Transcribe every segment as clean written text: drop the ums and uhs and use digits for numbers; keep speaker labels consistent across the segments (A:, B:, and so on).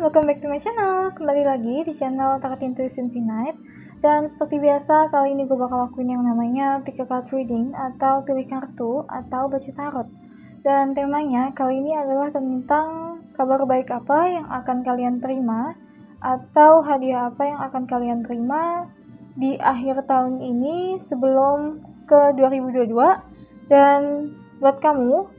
A: welcome back to my channel. Kembali lagi di channel Tarot Intuition Infinite. Dan seperti biasa, kali ini gue bakal lakuin yang namanya pick a card reading atau pilih kartu atau baca tarot. Dan temanya kali ini adalah tentang kabar baik apa yang akan kalian terima atau hadiah apa yang akan kalian terima di akhir tahun ini sebelum ke 2022. Dan buat kamu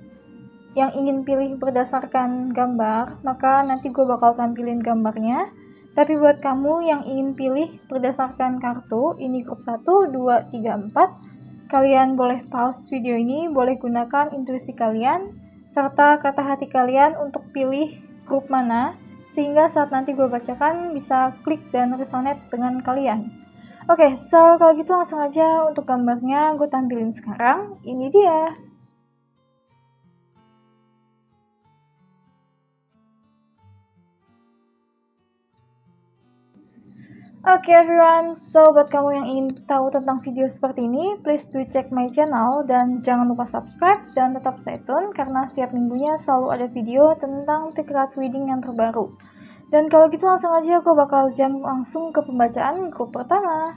A: yang ingin pilih berdasarkan gambar, maka nanti gue bakal tampilin gambarnya. Tapi buat kamu yang ingin pilih berdasarkan kartu, ini grup 1, 2, 3, 4, kalian boleh pause video ini, boleh gunakan intuisi kalian, serta kata hati kalian untuk pilih grup mana, sehingga saat nanti gue bacakan bisa klik dan resonate dengan kalian. Oke, so kalau gitu langsung aja untuk gambarnya gue tampilin sekarang. Ini dia. Oke everyone, so buat kamu yang ingin tahu tentang video seperti ini, please do check my channel dan jangan lupa subscribe dan tetap stay tune karena setiap minggunya selalu ada video tentang pick a card reading yang terbaru. Dan kalau gitu langsung aja gue bakal jump langsung ke pembacaan grup pertama.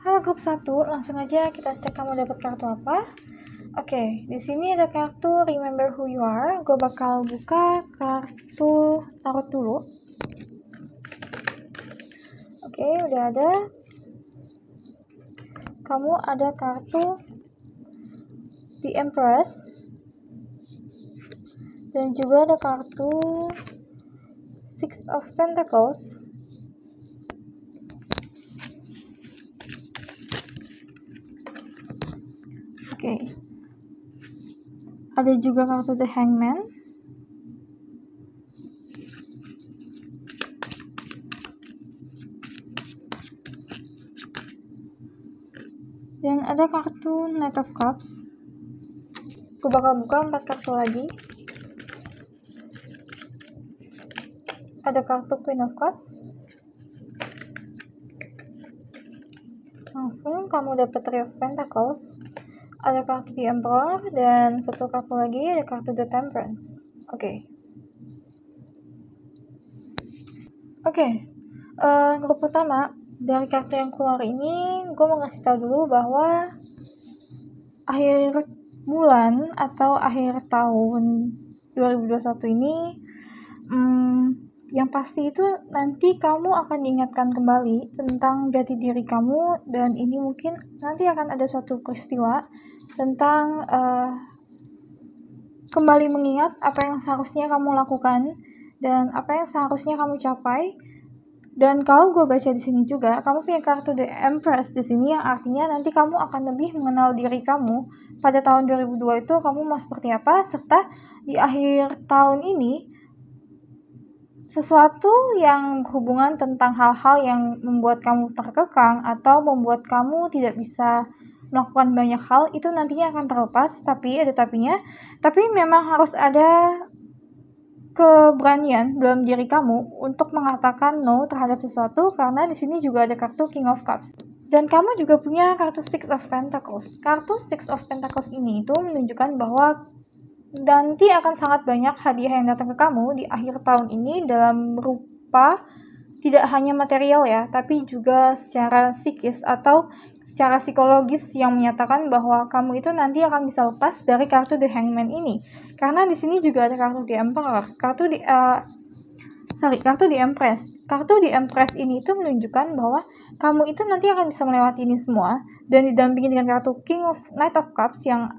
A: Halo grup 1, langsung aja kita cek kamu dapat kartu apa. Oke, di sini ada kartu Remember Who You Are. Gue bakal buka kartu tarot dulu. Oke, udah ada. Kamu ada kartu The Empress. Dan juga ada kartu Six of Pentacles. Oke. Ada juga kartu The Hangman. Dan ada kartu Knight of Cups. Gue bakal buka 4 kartu lagi. Ada kartu Queen of Cups. Langsung kamu dapat Three of Pentacles. Ada kartu The Emperor dan satu kartu lagi ada kartu The Temperance. Oke. Grup pertama dari kartu yang keluar ini, gue mau ngasih tahu dulu bahwa akhir bulan atau akhir tahun 2021 ini, yang pasti itu nanti kamu akan diingatkan kembali tentang jati diri kamu, dan ini mungkin nanti akan ada suatu peristiwa tentang kembali mengingat apa yang seharusnya kamu lakukan dan apa yang seharusnya kamu capai. Dan kalau gue baca di sini juga, kamu punya kartu The Empress di sini yang artinya nanti kamu akan lebih mengenal diri kamu pada tahun 2002 itu kamu mau seperti apa, serta di akhir tahun ini sesuatu yang berhubungan tentang hal-hal yang membuat kamu terkekang atau membuat kamu tidak bisa melakukan banyak hal itu nantinya akan terlepas. Tapi ada tapinya, tapi memang harus ada keberanian dalam diri kamu untuk mengatakan no terhadap sesuatu, karena di sini juga ada kartu King of Cups. Dan kamu juga punya kartu Six of Pentacles. Kartu Six of Pentacles ini itu menunjukkan bahwa nanti akan sangat banyak hadiah yang datang ke kamu di akhir tahun ini dalam berupa tidak hanya material ya, tapi juga secara psikis atau secara psikologis yang menyatakan bahwa kamu itu nanti akan bisa lepas dari kartu The Hangman ini. Karena di sini juga ada kartu The Emperor, kartu The Empress. Kartu The Empress ini itu menunjukkan bahwa kamu itu nanti akan bisa melewati ini semua dan didampingi dengan kartu Knight of Cups yang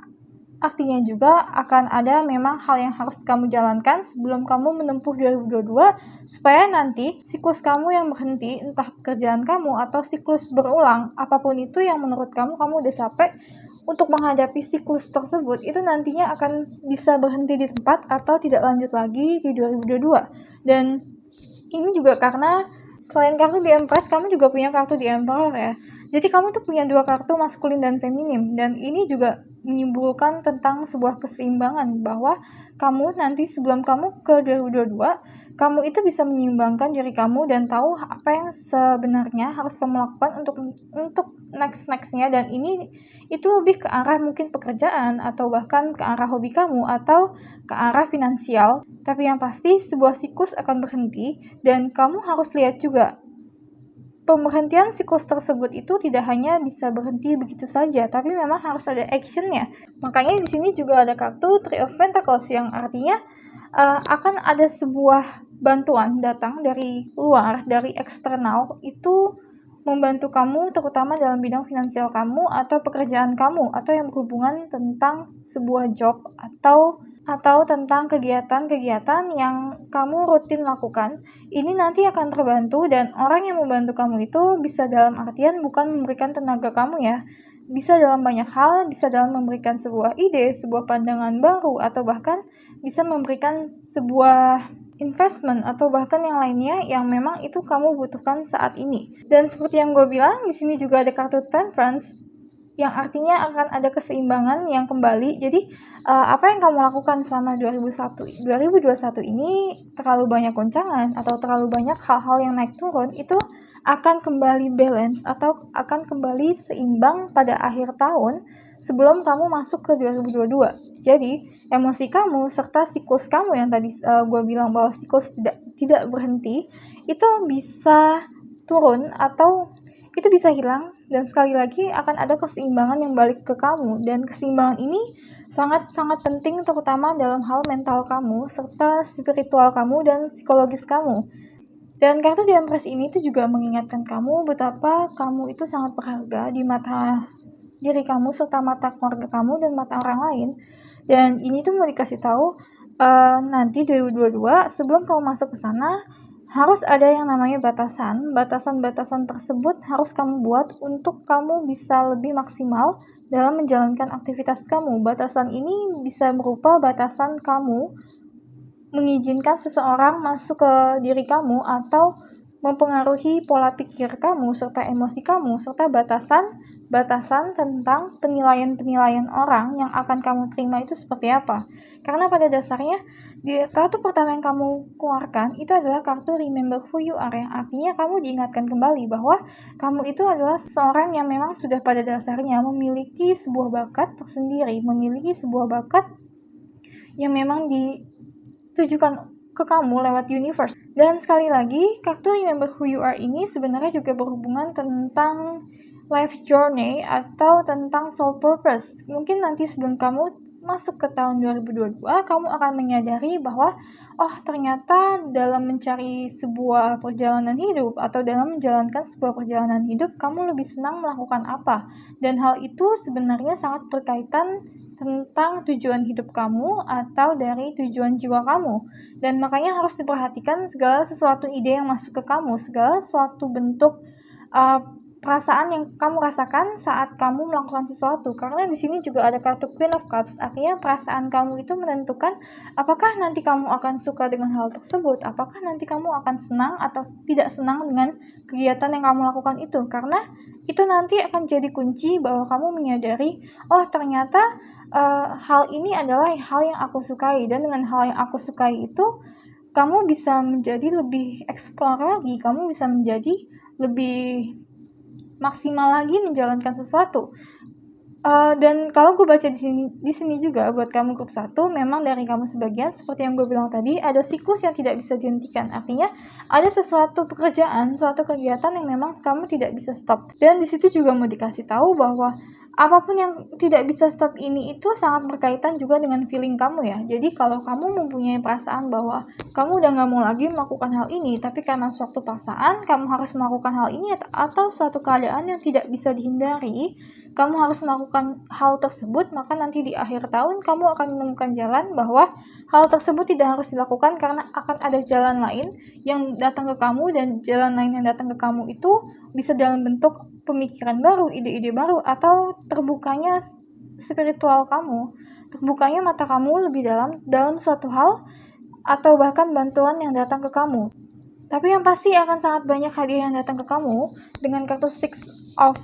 A: artinya juga akan ada memang hal yang harus kamu jalankan sebelum kamu menempuh 2022 supaya nanti siklus kamu yang berhenti, entah pekerjaan kamu atau siklus berulang, apapun itu yang menurut kamu udah capek untuk menghadapi siklus tersebut, itu nantinya akan bisa berhenti di tempat atau tidak lanjut lagi di 2022. Dan ini juga karena selain kartu The Empress, kamu juga punya kartu The Emperor ya. Jadi kamu tuh punya dua kartu maskulin dan feminim, dan ini juga menyimpulkan tentang sebuah keseimbangan, bahwa kamu nanti sebelum kamu ke 2022, kamu itu bisa menyeimbangkan diri kamu dan tahu apa yang sebenarnya harus kamu lakukan untuk next-nya, dan ini itu lebih ke arah mungkin pekerjaan atau bahkan ke arah hobi kamu atau ke arah finansial. Tapi yang pasti sebuah siklus akan berhenti, dan kamu harus lihat juga pemberhentian siklus tersebut itu tidak hanya bisa berhenti begitu saja, tapi memang harus ada actionnya. Makanya di sini juga ada kartu Three of Pentacles yang artinya akan ada sebuah bantuan datang dari luar, dari eksternal, itu membantu kamu terutama dalam bidang finansial kamu atau pekerjaan kamu atau yang berhubungan tentang sebuah job atau tentang kegiatan-kegiatan yang kamu rutin lakukan. Ini nanti akan terbantu, dan orang yang membantu kamu itu bisa dalam artian bukan memberikan tenaga kamu ya, bisa dalam banyak hal, bisa dalam memberikan sebuah ide, sebuah pandangan baru, atau bahkan bisa memberikan sebuah investment atau bahkan yang lainnya yang memang itu kamu butuhkan saat ini. Dan seperti yang gue bilang, di sini juga ada kartu Temperance yang artinya akan ada keseimbangan yang kembali. Jadi apa yang kamu lakukan selama 2021 ini terlalu banyak goncangan atau terlalu banyak hal-hal yang naik turun, itu akan kembali balance atau akan kembali seimbang pada akhir tahun sebelum kamu masuk ke 2022. Jadi emosi kamu serta siklus kamu yang tadi gue bilang bahwa siklus tidak berhenti, itu bisa turun atau itu bisa hilang, dan sekali lagi akan ada keseimbangan yang balik ke kamu. Dan keseimbangan ini sangat-sangat penting terutama dalam hal mental kamu serta spiritual kamu dan psikologis kamu. Dan kartu The Empress ini tuh juga mengingatkan kamu betapa kamu itu sangat berharga di mata diri kamu serta mata keluarga kamu dan mata orang lain. Dan ini tuh mau dikasih tahu nanti 2022 sebelum kamu masuk ke sana harus ada yang namanya batasan. Batasan-batasan tersebut harus kamu buat untuk kamu bisa lebih maksimal dalam menjalankan aktivitas kamu. Batasan ini bisa berupa batasan kamu mengizinkan seseorang masuk ke diri kamu atau mempengaruhi pola pikir kamu serta emosi kamu, serta batasan tentang penilaian-penilaian orang yang akan kamu terima itu seperti apa. Karena pada dasarnya di kartu pertama yang kamu keluarkan itu adalah kartu Remember Who You Are, yang artinya kamu diingatkan kembali bahwa kamu itu adalah seseorang yang memang sudah pada dasarnya memiliki sebuah bakat tersendiri, memiliki sebuah bakat yang memang ditujukan ke kamu lewat universe. Dan sekali lagi, kartu Remember Who You Are ini sebenarnya juga berhubungan tentang life journey atau tentang soul purpose. Mungkin nanti sebelum kamu masuk ke tahun 2022, kamu akan menyadari bahwa ternyata dalam mencari sebuah perjalanan hidup atau dalam menjalankan sebuah perjalanan hidup, kamu lebih senang melakukan apa. Dan hal itu sebenarnya sangat berkaitan tentang tujuan hidup kamu atau dari tujuan jiwa kamu. Dan makanya harus diperhatikan segala sesuatu ide yang masuk ke kamu, segala suatu bentuk perasaan yang kamu rasakan saat kamu melakukan sesuatu. Karena di sini juga ada kartu Queen of Cups, artinya perasaan kamu itu menentukan apakah nanti kamu akan suka dengan hal tersebut, apakah nanti kamu akan senang atau tidak senang dengan kegiatan yang kamu lakukan itu. Karena itu nanti akan jadi kunci bahwa kamu menyadari, ternyata hal ini adalah hal yang aku sukai, dan dengan hal yang aku sukai itu kamu bisa menjadi lebih explore lagi, kamu bisa menjadi lebih maksimal lagi menjalankan sesuatu. Dan kalau gue baca di sini juga buat kamu grup 1, memang dari kamu sebagian seperti yang gue bilang tadi, ada siklus yang tidak bisa dihentikan. Artinya ada sesuatu pekerjaan, suatu kegiatan yang memang kamu tidak bisa stop. Dan di situ juga mau dikasih tahu bahwa apapun yang tidak bisa stop ini itu sangat berkaitan juga dengan feeling kamu ya. Jadi kalau kamu mempunyai perasaan bahwa kamu udah gak mau lagi melakukan hal ini, tapi karena suatu paksaan kamu harus melakukan hal ini, atau suatu keadaan yang tidak bisa dihindari, kamu harus melakukan hal tersebut, maka nanti di akhir tahun kamu akan menemukan jalan bahwa hal tersebut tidak harus dilakukan karena akan ada jalan lain yang datang ke kamu, dan jalan lain yang datang ke kamu itu bisa dalam bentuk pemikiran baru, ide-ide baru, atau terbukanya spiritual kamu, terbukanya mata kamu lebih dalam suatu hal, atau bahkan bantuan yang datang ke kamu. Tapi yang pasti akan sangat banyak hadiah yang datang ke kamu dengan kartu Six of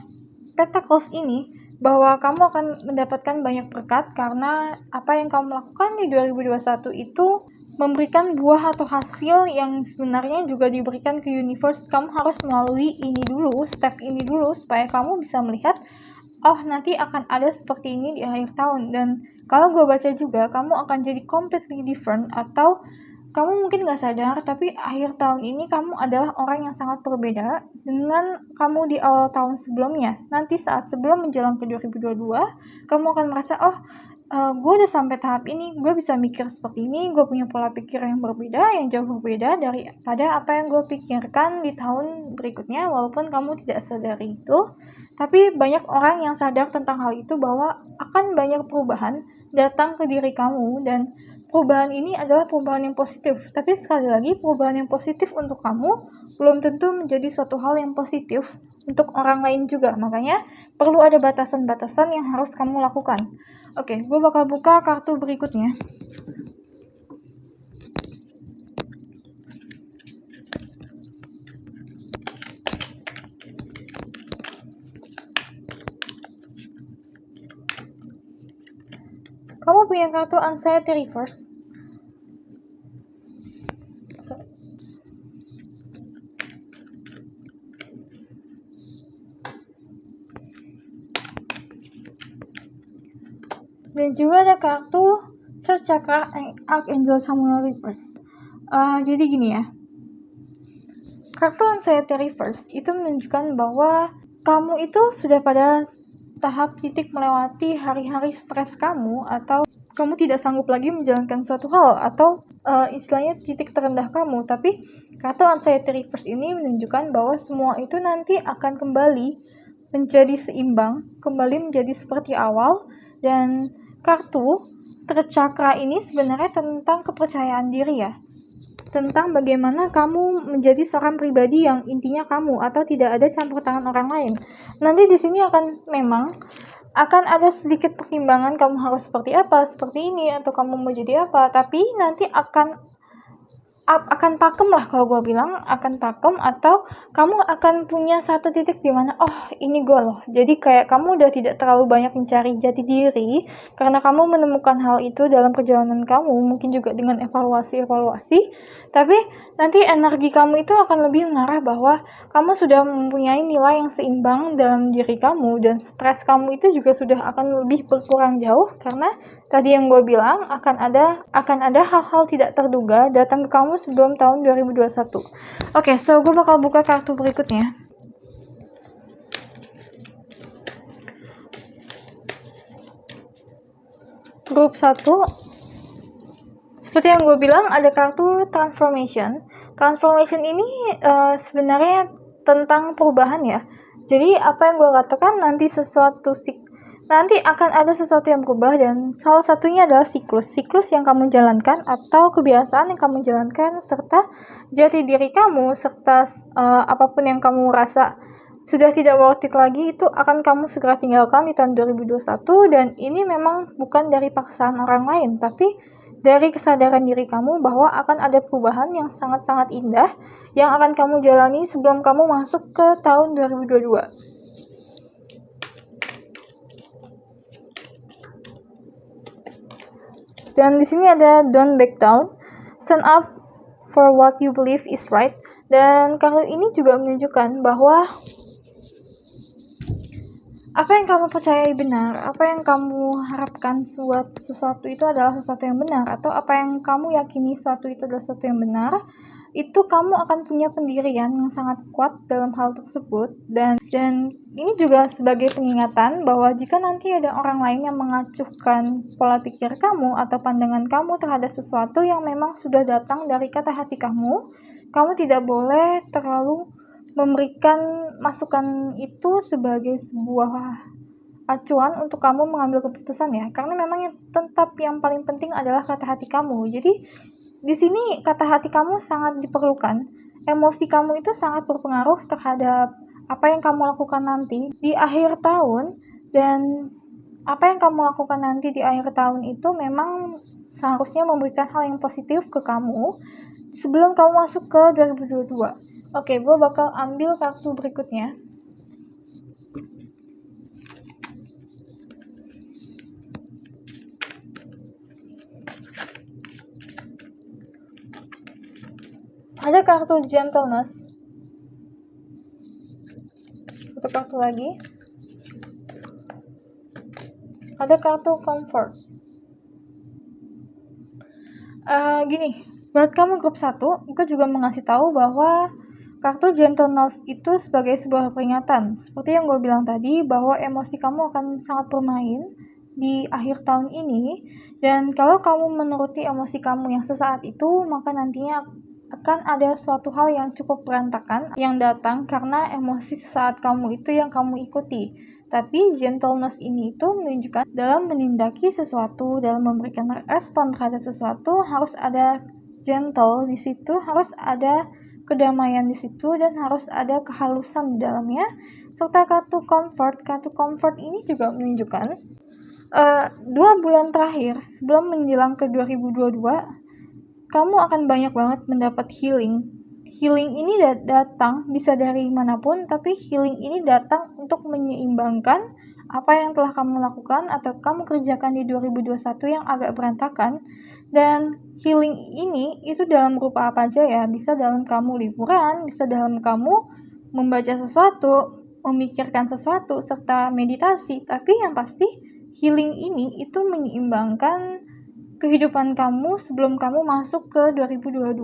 A: Pentacles ini. bahwa kamu akan mendapatkan banyak berkat karena apa yang kamu lakukan di 2021 itu memberikan buah atau hasil yang sebenarnya juga diberikan ke universe. Kamu harus melalui ini dulu, step ini dulu, supaya kamu bisa melihat, oh nanti akan ada seperti ini di akhir tahun. Dan kalau gue baca juga, kamu akan jadi completely different, atau kamu mungkin gak sadar, tapi akhir tahun ini kamu adalah orang yang sangat berbeda dengan kamu di awal tahun sebelumnya. Nanti saat sebelum menjelang ke 2022, kamu akan merasa, oh gue udah sampai tahap ini, gue bisa mikir seperti ini, gue punya pola pikir yang berbeda, yang jauh berbeda daripada apa yang gue pikirkan di tahun berikutnya, walaupun kamu tidak sadari itu. Tapi banyak orang yang sadar tentang hal itu, bahwa akan banyak perubahan datang ke diri kamu, dan perubahan ini adalah perubahan yang positif. Tapi sekali lagi, perubahan yang positif untuk kamu belum tentu menjadi suatu hal yang positif untuk orang lain juga. Makanya perlu ada batasan-batasan yang harus kamu lakukan. Oke, gue bakal buka kartu berikutnya. Kamu punya kartu Anxiety Reverse. Dan juga ada kartu Third Chakra Archangel Samuel Reverse. Jadi gini ya, kartu Anxiety Reverse itu menunjukkan bahwa kamu itu sudah pada tahap titik melewati hari-hari stres kamu, atau kamu tidak sanggup lagi menjalankan suatu hal, atau istilahnya titik terendah kamu. Tapi kartu Anxiety Reverse ini menunjukkan bahwa semua itu nanti akan kembali menjadi seimbang, kembali menjadi seperti awal. Dan kartu tercakra ini sebenarnya tentang kepercayaan diri ya, tentang bagaimana kamu menjadi seorang pribadi yang intinya kamu, atau tidak ada campur tangan orang lain. Nanti di sini akan ada sedikit pertimbangan, kamu harus seperti apa, seperti ini, atau kamu mau jadi apa. Tapi nanti akan pakem lah, kalau gue bilang akan pakem, atau kamu akan punya satu titik di mana, oh ini gue loh. Jadi kayak kamu udah tidak terlalu banyak mencari jati diri, karena kamu menemukan hal itu dalam perjalanan kamu, mungkin juga dengan evaluasi. Tapi nanti energi kamu itu akan lebih mengarah bahwa kamu sudah mempunyai nilai yang seimbang dalam diri kamu, dan stres kamu itu juga sudah akan lebih berkurang jauh, karena tadi yang gue bilang akan ada hal-hal tidak terduga datang ke kamu sebelum tahun 2021. Oke, so gue bakal buka kartu berikutnya. Grup 1. Seperti yang gue bilang, ada kartu Transformation. Transformation ini sebenarnya tentang perubahan ya. Jadi apa yang gue katakan, nanti akan ada sesuatu yang berubah, dan salah satunya adalah siklus yang kamu jalankan, atau kebiasaan yang kamu jalankan, serta jati diri kamu, serta apapun yang kamu rasa sudah tidak worth it lagi, itu akan kamu segera tinggalkan di tahun 2021. Dan ini memang bukan dari paksaan orang lain, tapi dari kesadaran diri kamu bahwa akan ada perubahan yang sangat-sangat indah yang akan kamu jalani sebelum kamu masuk ke tahun 2022. Dan di sini ada Don't Back Down, Stand Up for What You Believe Is Right. Dan kartu ini juga menunjukkan bahwa apa yang kamu percayai benar, apa yang kamu harapkan sesuatu itu adalah sesuatu yang benar, atau apa yang kamu yakini sesuatu itu adalah sesuatu yang benar, itu kamu akan punya pendirian yang sangat kuat dalam hal tersebut. Dan ini juga sebagai pengingatan bahwa jika nanti ada orang lain yang mengacuhkan pola pikir kamu atau pandangan kamu terhadap sesuatu yang memang sudah datang dari kata hati kamu tidak boleh terlalu memberikan masukan itu sebagai sebuah acuan untuk kamu mengambil keputusan ya, karena memang yang paling penting adalah kata hati kamu. Jadi di sini kata hati kamu sangat diperlukan. Emosi kamu itu sangat berpengaruh terhadap apa yang kamu lakukan nanti di akhir tahun, dan apa yang kamu lakukan nanti di akhir tahun itu memang seharusnya memberikan hal yang positif ke kamu sebelum kamu masuk ke 2022. Oke, gue bakal ambil kartu berikutnya. Ada kartu gentleness. Satu kartu lagi. Ada kartu comfort. Gini, buat kamu grup 1, gue juga mengasih tahu bahwa kartu gentleness itu sebagai sebuah peringatan. Seperti yang gue bilang tadi, bahwa emosi kamu akan sangat bermain di akhir tahun ini. Dan kalau kamu menuruti emosi kamu yang sesaat itu, maka nantinya akan ada suatu hal yang cukup berantakan yang datang karena emosi sesaat kamu itu yang kamu ikuti. Tapi gentleness ini itu menunjukkan dalam menindaki sesuatu, dalam memberikan respon terhadap sesuatu harus ada gentle di situ, harus ada kedamaian di situ, dan harus ada kehalusan di dalamnya. Serta kartu comfort ini juga menunjukkan 2 bulan terakhir sebelum menjelang ke 2022, kamu akan banyak banget mendapat healing. Healing ini datang bisa dari manapun, tapi healing ini datang untuk menyeimbangkan apa yang telah kamu lakukan atau kamu kerjakan di 2021 yang agak berantakan. Dan healing ini itu dalam rupa apa aja ya, bisa dalam kamu liburan, bisa dalam kamu membaca sesuatu, memikirkan sesuatu, serta meditasi. Tapi yang pasti healing ini itu menyeimbangkan kehidupan kamu sebelum kamu masuk ke 2022.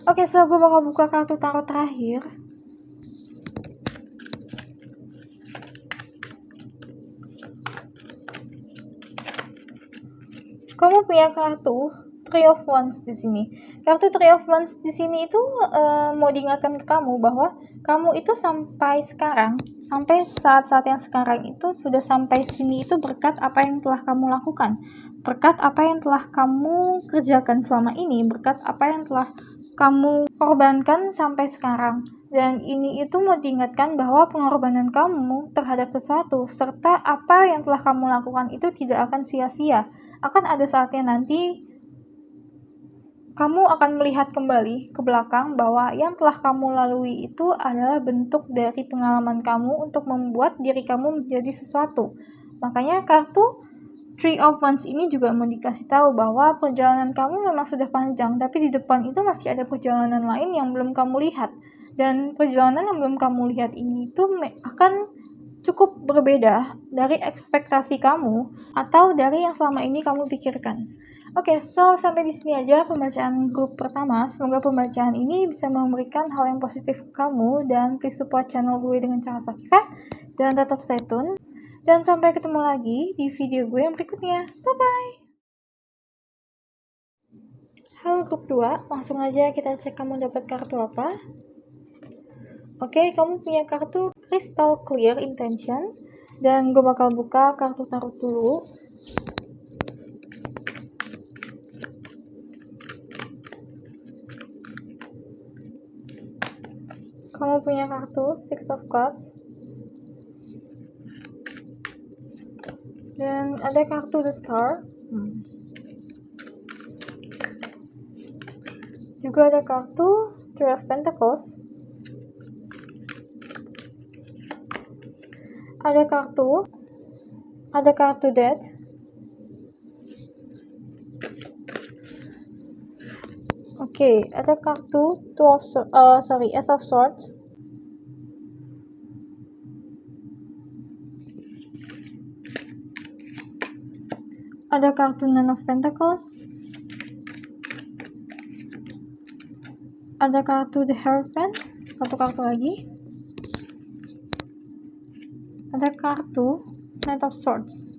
A: Oke, so gue bakal buka kartu tarot terakhir. Kamu punya kartu Three of Wands di sini. Kartu Three of Wands di sini itu mau diingatkan ke kamu bahwa kamu itu sampai sekarang, sampai saat-saat yang sekarang itu sudah sampai sini itu berkat apa yang telah kamu lakukan, berkat apa yang telah kamu kerjakan selama ini, berkat apa yang telah kamu korbankan sampai sekarang. Dan ini itu mau diingatkan bahwa pengorbanan kamu terhadap sesuatu serta apa yang telah kamu lakukan itu tidak akan sia-sia. Akan ada saatnya nanti kamu akan melihat kembali ke belakang bahwa yang telah kamu lalui itu adalah bentuk dari pengalaman kamu untuk membuat diri kamu menjadi sesuatu. Makanya kartu Three of Wands ini juga mau dikasih tahu bahwa perjalanan kamu memang sudah panjang, tapi di depan itu masih ada perjalanan lain yang belum kamu lihat. Dan perjalanan yang belum kamu lihat ini itu akan cukup berbeda dari ekspektasi kamu atau dari yang selama ini kamu pikirkan. Oke, so sampai di sini aja pembacaan grup pertama. Semoga pembacaan ini bisa memberikan hal yang positif ke kamu, dan please support channel gue dengan cara subscribe dan tetap stay tune. Dan sampai ketemu lagi di video gue yang berikutnya. Bye-bye! Halo grup 2, langsung aja kita cek kamu dapat kartu apa. Oke, kamu punya kartu Crystal Clear Intention. Dan gue bakal buka kartu tarot dulu. Kamu punya kartu Six of Cups. Dan ada kartu The Star. Juga ada kartu Three of Pentacles. Ada kartu Death. Oke, ada kartu Ace of Swords. Ada kartu Nine of Pentacles. Ada kartu The Hierophant. Satu kartu lagi. Ada kartu Knight of Swords.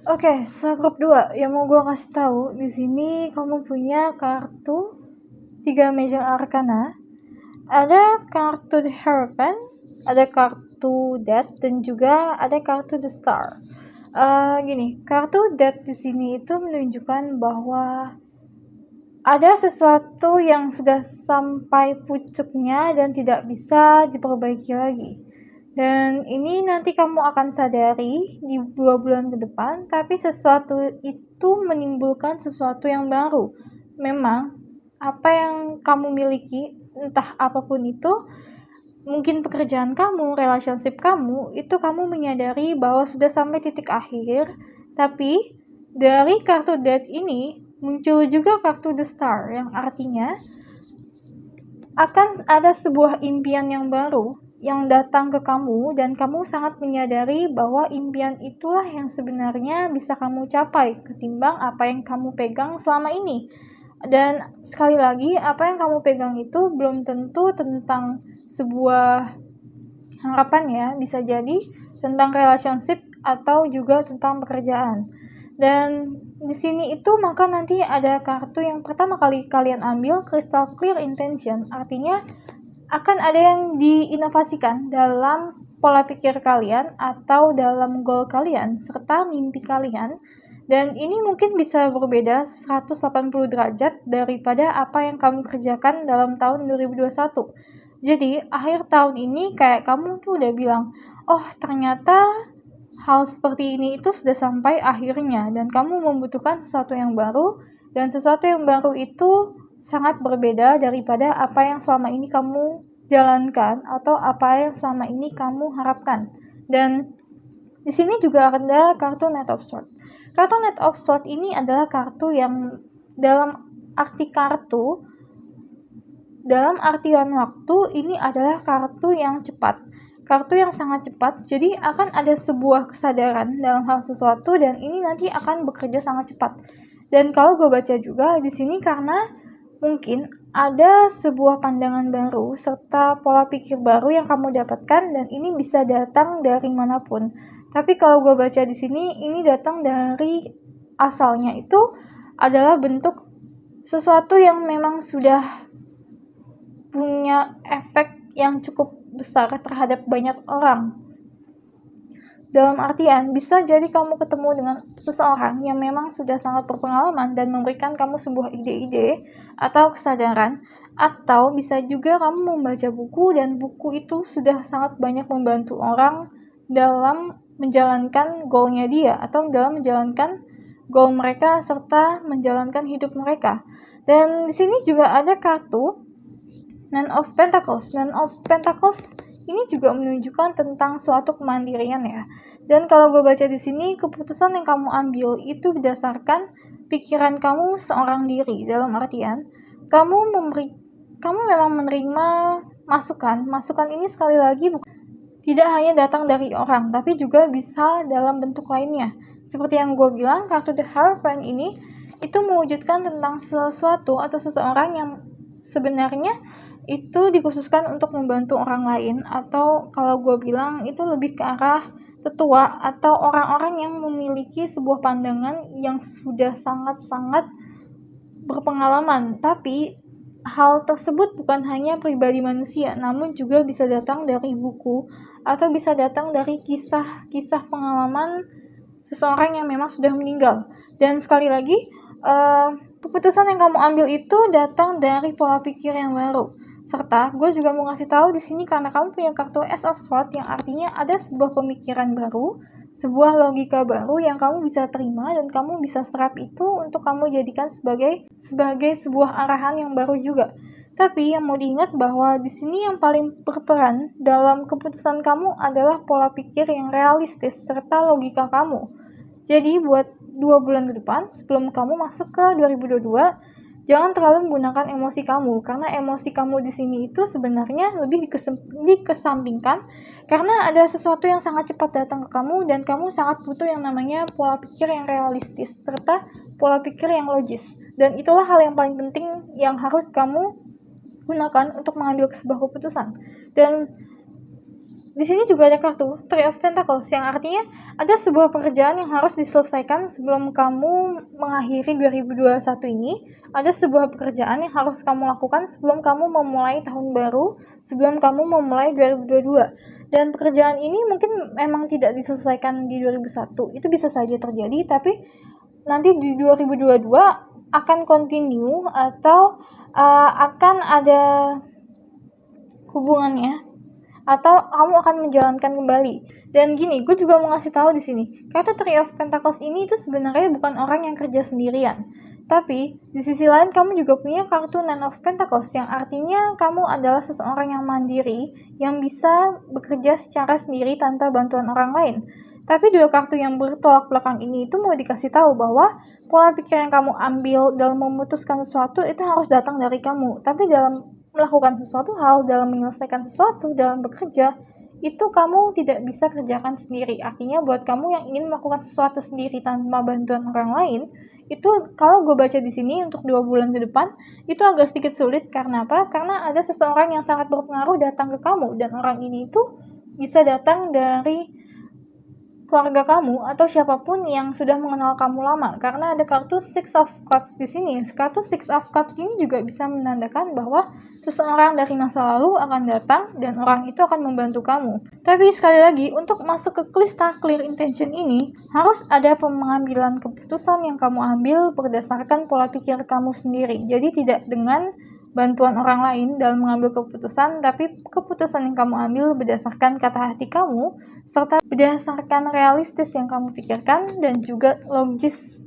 A: Oke, grup 2 yang mau gue kasih tahu di sini kamu punya kartu 3 Major Arcana. Ada kartu The Hierophant, ada kartu Death, dan juga ada kartu The Star. Kartu Death di sini itu menunjukkan bahwa ada sesuatu yang sudah sampai pucuknya dan tidak bisa diperbaiki lagi. Dan ini nanti kamu akan sadari di 2 bulan ke depan, tapi sesuatu itu menimbulkan sesuatu yang baru. Memang, apa yang kamu miliki, entah apapun itu, mungkin pekerjaan kamu, relationship kamu, itu kamu menyadari bahwa sudah sampai titik akhir, tapi dari kartu Death ini, muncul juga kartu The Star yang artinya akan ada sebuah impian yang baru yang datang ke kamu dan kamu sangat menyadari bahwa impian itulah yang sebenarnya bisa kamu capai ketimbang apa yang kamu pegang selama ini. Dan sekali lagi, apa yang kamu pegang itu belum tentu tentang sebuah harapan ya, bisa jadi tentang relationship atau juga tentang pekerjaan. Dan di sini itu maka nanti ada kartu yang pertama kali kalian ambil, Crystal Clear Intention, artinya akan ada yang diinovasikan dalam pola pikir kalian atau dalam goal kalian serta mimpi kalian. Dan ini mungkin bisa berbeda 180 derajat daripada apa yang kamu kerjakan dalam tahun 2021. Jadi, akhir tahun ini kayak kamu tuh udah bilang, oh ternyata hal seperti ini itu sudah sampai akhirnya dan kamu membutuhkan sesuatu yang baru dan sesuatu yang baru itu sangat berbeda daripada apa yang selama ini kamu jalankan atau apa yang selama ini kamu harapkan. Dan di sini juga ada kartu Knight of Swords. Kartu Knight of Swords ini adalah kartu yang dalam artian waktu ini adalah kartu yang cepat. Kartu yang sangat cepat, jadi akan ada sebuah kesadaran dalam hal sesuatu dan ini nanti akan bekerja sangat cepat. Dan kalau gue baca juga di sini karena mungkin ada sebuah pandangan baru serta pola pikir baru yang kamu dapatkan dan ini bisa datang dari manapun. Tapi kalau gue baca di sini ini datang dari asalnya itu adalah bentuk sesuatu yang memang sudah punya efek yang cukup besar terhadap banyak orang. Dalam artian, bisa jadi kamu ketemu dengan seseorang yang memang sudah sangat berpengalaman dan memberikan kamu sebuah ide-ide atau kesadaran, atau bisa juga kamu membaca buku dan buku itu sudah sangat banyak membantu orang dalam menjalankan goalnya dia atau dalam menjalankan goal mereka serta menjalankan hidup mereka. Dan di sini juga ada kartu Nine of Pentacles. Nine of Pentacles ini juga menunjukkan tentang suatu kemandirian ya. Dan kalau gue baca di sini, keputusan yang kamu ambil itu berdasarkan pikiran kamu seorang diri. Dalam artian, kamu memang menerima masukan. Masukan ini sekali lagi tidak hanya datang dari orang, tapi juga bisa dalam bentuk lainnya. Seperti yang gue bilang, kartu The Hierophant ini itu mewujudkan tentang sesuatu atau seseorang yang sebenarnya itu dikhususkan untuk membantu orang lain, atau kalau gue bilang itu lebih ke arah tetua atau orang-orang yang memiliki sebuah pandangan yang sudah sangat-sangat berpengalaman. Tapi hal tersebut bukan hanya pribadi manusia, namun juga bisa datang dari buku atau bisa datang dari kisah-kisah pengalaman seseorang yang memang sudah meninggal. Dan sekali lagi, keputusan yang kamu ambil itu datang dari pola pikir yang baru. Serta gue juga mau ngasih tahu di sini karena kamu punya kartu Ace of Swords yang artinya ada sebuah pemikiran baru, sebuah logika baru yang kamu bisa terima dan kamu bisa serap itu untuk kamu jadikan sebagai sebuah arahan yang baru juga. Tapi yang mau diingat bahwa di sini yang paling berperan dalam keputusan kamu adalah pola pikir yang realistis serta logika kamu. Jadi buat 2 bulan ke depan sebelum kamu masuk ke 2022, jangan terlalu menggunakan emosi kamu, karena emosi kamu di sini itu sebenarnya lebih dikesampingkan karena ada sesuatu yang sangat cepat datang ke kamu dan kamu sangat butuh yang namanya pola pikir yang realistis serta pola pikir yang logis. Dan itulah hal yang paling penting yang harus kamu gunakan untuk mengambil sebuah keputusan. Dan di sini juga ada kartu Three of Pentacles yang artinya ada sebuah pekerjaan yang harus diselesaikan sebelum kamu mengakhiri 2021 ini. Ada sebuah pekerjaan yang harus kamu lakukan sebelum kamu memulai tahun baru, sebelum kamu memulai 2022. Dan pekerjaan ini mungkin memang tidak diselesaikan di 2021. Itu bisa saja terjadi, tapi nanti di 2022 akan continue atau akan ada hubungannya, atau kamu akan menjalankan kembali. Dan gini, gue juga mau ngasih tahu di sini, kartu Three of Pentacles ini itu sebenarnya bukan orang yang kerja sendirian. Tapi di sisi lain kamu juga punya kartu Nine of Pentacles yang artinya kamu adalah seseorang yang mandiri, yang bisa bekerja secara sendiri tanpa bantuan orang lain. Tapi dua kartu yang bertolak belakang ini itu mau dikasih tahu bahwa pola pikir yang kamu ambil dalam memutuskan sesuatu itu harus datang dari kamu. Tapi dalam melakukan sesuatu hal, dalam menyelesaikan sesuatu, dalam bekerja, itu kamu tidak bisa kerjakan sendiri. Artinya buat kamu yang ingin melakukan sesuatu sendiri tanpa bantuan orang lain, itu kalau gue baca di sini untuk 2 bulan ke depan, itu agak sedikit sulit. Karena apa? Karena ada seseorang yang sangat berpengaruh datang ke kamu, dan orang ini itu bisa datang dari keluarga kamu atau siapapun yang sudah mengenal kamu lama, karena ada kartu Six of Cups di sini. Kartu Six of Cups ini juga bisa menandakan bahwa seseorang dari masa lalu akan datang dan orang itu akan membantu kamu. Tapi sekali lagi, untuk masuk ke crystal clear intention ini harus ada pengambilan keputusan yang kamu ambil berdasarkan pola pikir kamu sendiri. Jadi tidak dengan bantuan orang lain dalam mengambil keputusan, tapi keputusan yang kamu ambil berdasarkan kata hati kamu, serta berdasarkan realistis yang kamu pikirkan, dan juga logis,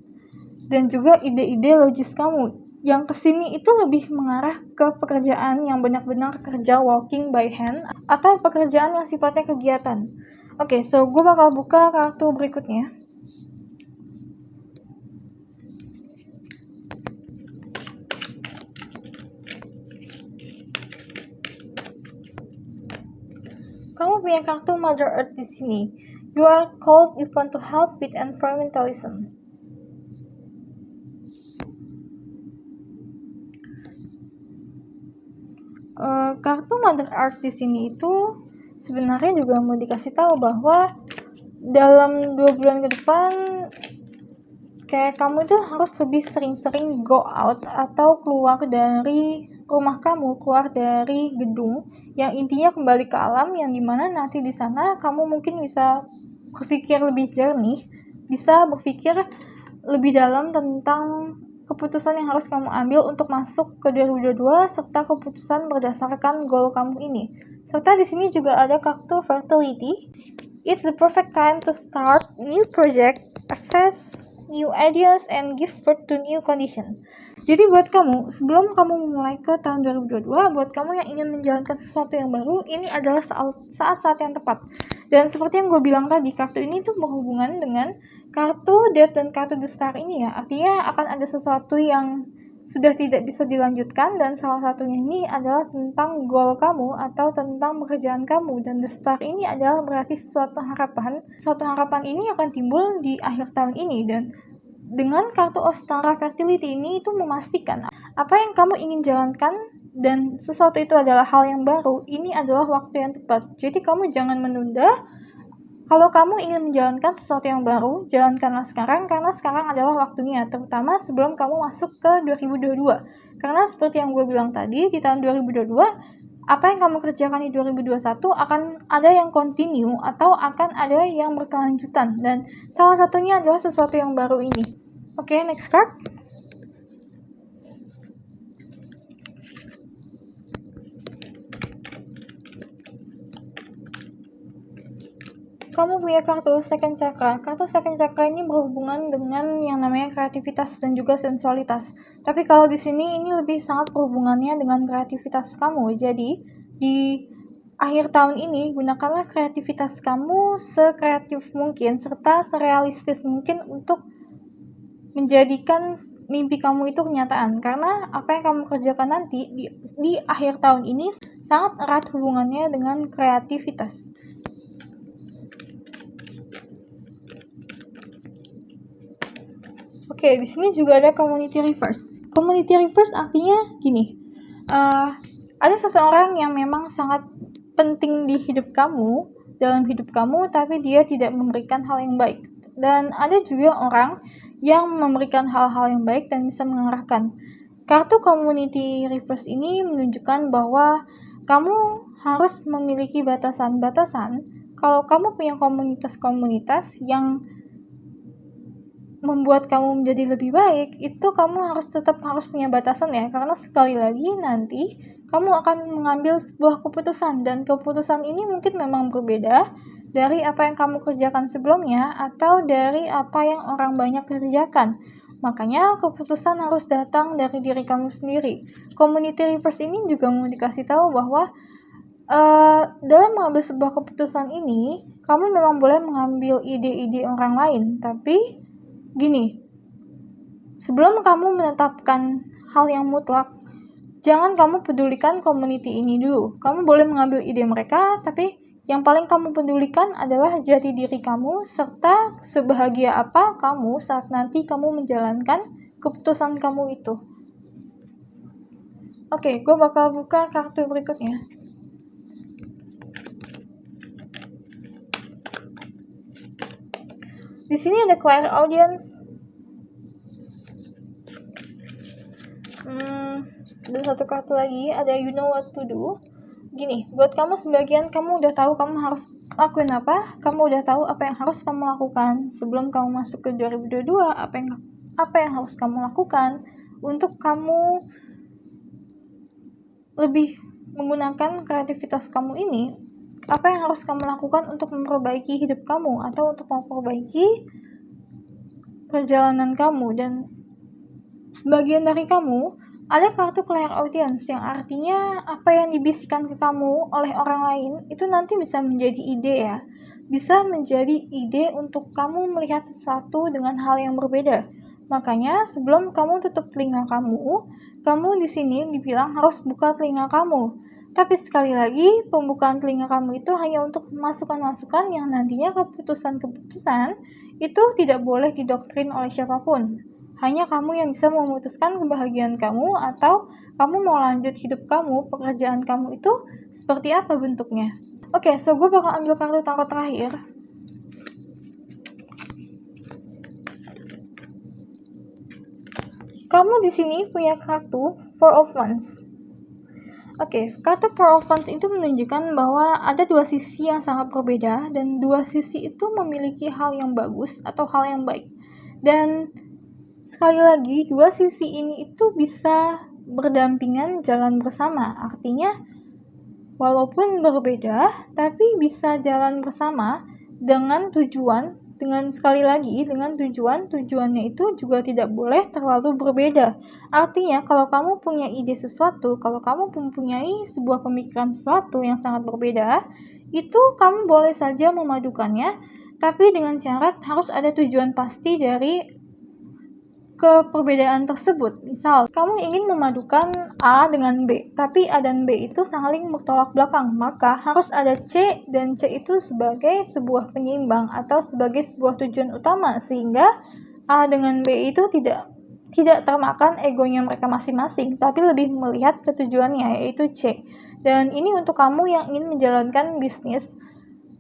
A: dan juga ide-ide logis kamu. Yang kesini itu lebih mengarah ke pekerjaan yang benar-benar kerja walking by hand, atau pekerjaan yang sifatnya kegiatan. Oke, so gue bakal buka kartu berikutnya. Kamu punya kartu Mother Earth di sini. You are called upon to help with environmentalism. Kartu Mother Earth di sini itu sebenarnya juga mau dikasih tahu bahwa dalam 2 bulan ke depan kayak kamu itu harus lebih sering-sering go out atau keluar dari rumah kamu, keluar dari gedung, yang intinya kembali ke alam, yang dimana nanti di sana kamu mungkin bisa berpikir lebih jernih, bisa berpikir lebih dalam tentang keputusan yang harus kamu ambil untuk masuk ke 2022, serta keputusan berdasarkan goal kamu ini. Serta di sini juga ada kartu fertility. It's the perfect time to start new project, access new ideas, and give birth to new condition. Jadi buat kamu, sebelum kamu mulai ke tahun 2022, buat kamu yang ingin menjalankan sesuatu yang baru, ini adalah saat-saat yang tepat. Dan seperti yang gue bilang tadi, kartu ini tuh berhubungan dengan kartu Death dan kartu The Star ini ya. Artinya akan ada sesuatu yang sudah tidak bisa dilanjutkan, dan salah satunya ini adalah tentang goal kamu atau tentang pekerjaan kamu. Dan The Star ini adalah berarti sesuatu harapan. Suatu harapan ini akan timbul di akhir tahun ini, dan dengan kartu Ostara Fertility ini itu memastikan apa yang kamu ingin jalankan dan sesuatu itu adalah hal yang baru, ini adalah waktu yang tepat. Jadi kamu jangan menunda. Kalau kamu ingin menjalankan sesuatu yang baru, jalankanlah sekarang, karena sekarang adalah waktunya, terutama sebelum kamu masuk ke 2022. Karena seperti yang gue bilang tadi, di tahun 2022, apa yang kamu kerjakan di 2021 akan ada yang continue atau akan ada yang berkelanjutan, dan salah satunya adalah sesuatu yang baru ini. Oke, next card. Kamu punya kartu second chakra. Kartu second chakra ini berhubungan dengan yang namanya kreativitas dan juga sensualitas. Tapi kalau di sini ini lebih sangat berhubungannya dengan kreativitas kamu. Jadi di akhir tahun ini gunakanlah kreativitas kamu sekreatif mungkin serta serealistis mungkin untuk menjadikan mimpi kamu itu kenyataan. Karena apa yang kamu kerjakan nanti di akhir tahun ini sangat erat hubungannya dengan kreativitas. Oke, di sini juga ada community reverse. Community reverse artinya gini, ada seseorang yang memang sangat penting di hidup kamu, dalam hidup kamu, tapi dia tidak memberikan hal yang baik. Dan ada juga orang yang memberikan hal-hal yang baik dan bisa mengarahkan. Kartu community reverse ini menunjukkan bahwa kamu harus memiliki batasan-batasan. Kalau kamu punya komunitas-komunitas yang membuat kamu menjadi lebih baik, itu kamu tetap harus punya batasan ya, karena sekali lagi nanti kamu akan mengambil sebuah keputusan, dan keputusan ini mungkin memang berbeda dari apa yang kamu kerjakan sebelumnya atau dari apa yang orang banyak kerjakan. Makanya keputusan harus datang dari diri kamu sendiri. Community reverse ini juga mau dikasih tahu bahwa Dalam mengambil sebuah keputusan ini, kamu memang boleh mengambil ide-ide orang lain, tapi gini, sebelum kamu menetapkan hal yang mutlak, jangan kamu pedulikan community ini dulu. Kamu boleh mengambil ide mereka, tapi yang paling kamu pedulikan adalah jati diri kamu, serta sebahagia apa kamu saat nanti kamu menjalankan keputusan kamu itu. Oke, gue bakal buka kartu berikutnya. Di sini ada clear audience. Ada satu kartu lagi, ada you know what to do. Gini, buat kamu sebagian kamu udah tahu kamu harus lakuin apa, kamu udah tahu apa yang harus kamu lakukan sebelum kamu masuk ke 2022, apa yang harus kamu lakukan untuk kamu lebih menggunakan kreativitas kamu ini. Apa yang harus kamu lakukan untuk memperbaiki hidup kamu atau untuk memperbaiki perjalanan kamu. Dan sebagian dari kamu ada kartu clear audience, yang artinya apa yang dibisikkan ke kamu oleh orang lain itu nanti bisa menjadi ide ya. Bisa menjadi ide untuk kamu melihat sesuatu dengan hal yang berbeda. Makanya sebelum kamu tutup telinga kamu di sini dibilang harus buka telinga kamu. Tapi sekali lagi, pembukaan telinga kamu itu hanya untuk masukan-masukan yang nantinya keputusan-keputusan itu tidak boleh didoktrin oleh siapapun. Hanya kamu yang bisa memutuskan kebahagiaan kamu atau kamu mau lanjut hidup kamu, pekerjaan kamu itu seperti apa bentuknya. Oke, so gue bakal ambil kartu tarot terakhir. Kamu di sini punya kartu Four of Wands. Oke, kartu Four of Wands itu menunjukkan bahwa ada dua sisi yang sangat berbeda dan dua sisi itu memiliki hal yang bagus atau hal yang baik. Dan sekali lagi, dua sisi ini itu bisa berdampingan jalan bersama. Artinya, walaupun berbeda, tapi bisa jalan bersama dengan tujuan, tujuannya itu juga tidak boleh terlalu berbeda. Artinya, kalau kamu punya ide sesuatu, kalau kamu mempunyai sebuah pemikiran sesuatu yang sangat berbeda, itu kamu boleh saja memadukannya, tapi dengan syarat harus ada tujuan pasti dari keperbedaan tersebut. Misal, kamu ingin memadukan A dengan B, tapi A dan B itu saling bertolak belakang, maka harus ada C, dan C itu sebagai sebuah penyeimbang atau sebagai sebuah tujuan utama, sehingga A dengan B itu tidak termakan egonya mereka masing-masing, tapi lebih melihat ke tujuannya, yaitu C. Dan ini untuk kamu yang ingin menjalankan bisnis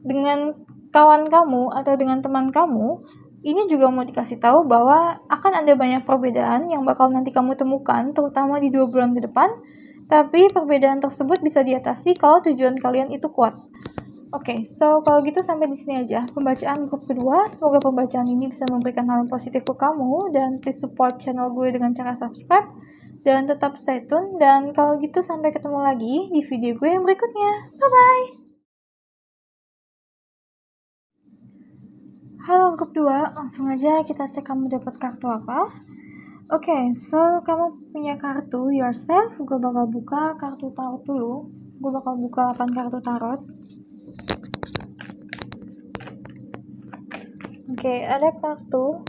A: dengan kawan kamu atau dengan teman kamu. Ini juga mau dikasih tahu bahwa akan ada banyak perbedaan yang bakal nanti kamu temukan, terutama di 2 bulan ke depan. Tapi perbedaan tersebut bisa diatasi kalau tujuan kalian itu kuat. Oke, so kalau gitu sampai di sini aja pembacaan grup kedua. Semoga pembacaan ini bisa memberikan hal yang positif ke kamu, dan please support channel gue dengan cara subscribe dan tetap stay tune. Dan kalau gitu sampai ketemu lagi di video gue yang berikutnya. Bye bye. Halo grup 2, langsung aja kita cek kamu dapat kartu apa. Oke, so kamu punya kartu yourself. Gue bakal buka kartu tarot dulu. Gue bakal buka 8 kartu tarot. Oke, ada kartu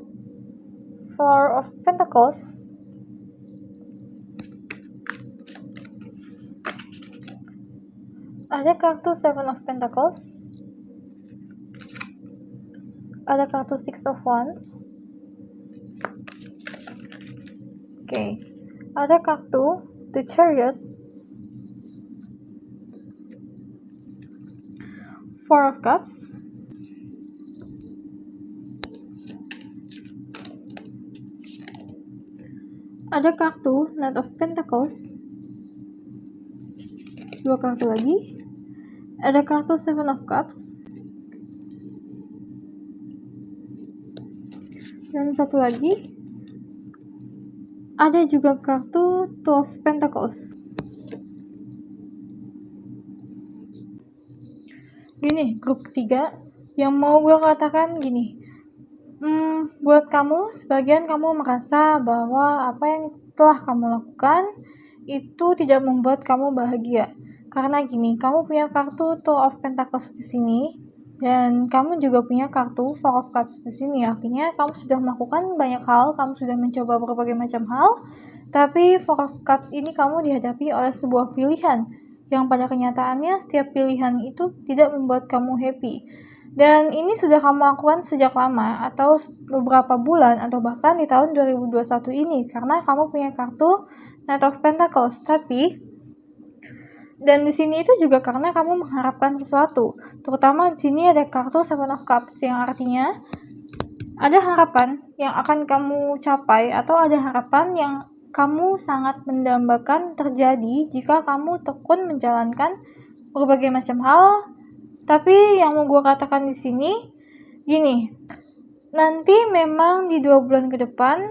A: Four of Pentacles. Ada kartu Seven of Pentacles. Ada kartu Six of Wands. Oke, ada kartu The Chariot. Four of Cups. Ada kartu Knight of Pentacles. 2 kartu lagi. Ada kartu Seven of Cups. Dan satu lagi, ada juga kartu Two of Pentacles. Gini, grup 3, yang mau gue katakan gini, buat kamu, sebagian kamu merasa bahwa apa yang telah kamu lakukan itu tidak membuat kamu bahagia. Karena gini, kamu punya kartu Two of Pentacles di sini, dan kamu juga punya kartu Four of Cups di sini. Artinya kamu sudah melakukan banyak hal, kamu sudah mencoba berbagai macam hal, tapi Four of Cups ini kamu dihadapi oleh sebuah pilihan, yang pada kenyataannya setiap pilihan itu tidak membuat kamu happy. Dan ini sudah kamu lakukan sejak lama, atau beberapa bulan, atau bahkan di tahun 2021 ini, karena kamu punya kartu Knight of Pentacles. Dan di sini itu juga karena kamu mengharapkan sesuatu. Terutama di sini ada kartu Seven of Cups, yang artinya ada harapan yang akan kamu capai, atau ada harapan yang kamu sangat mendambakan terjadi jika kamu tekun menjalankan berbagai macam hal. Tapi yang mau gue katakan di sini, gini, nanti memang di 2 bulan ke depan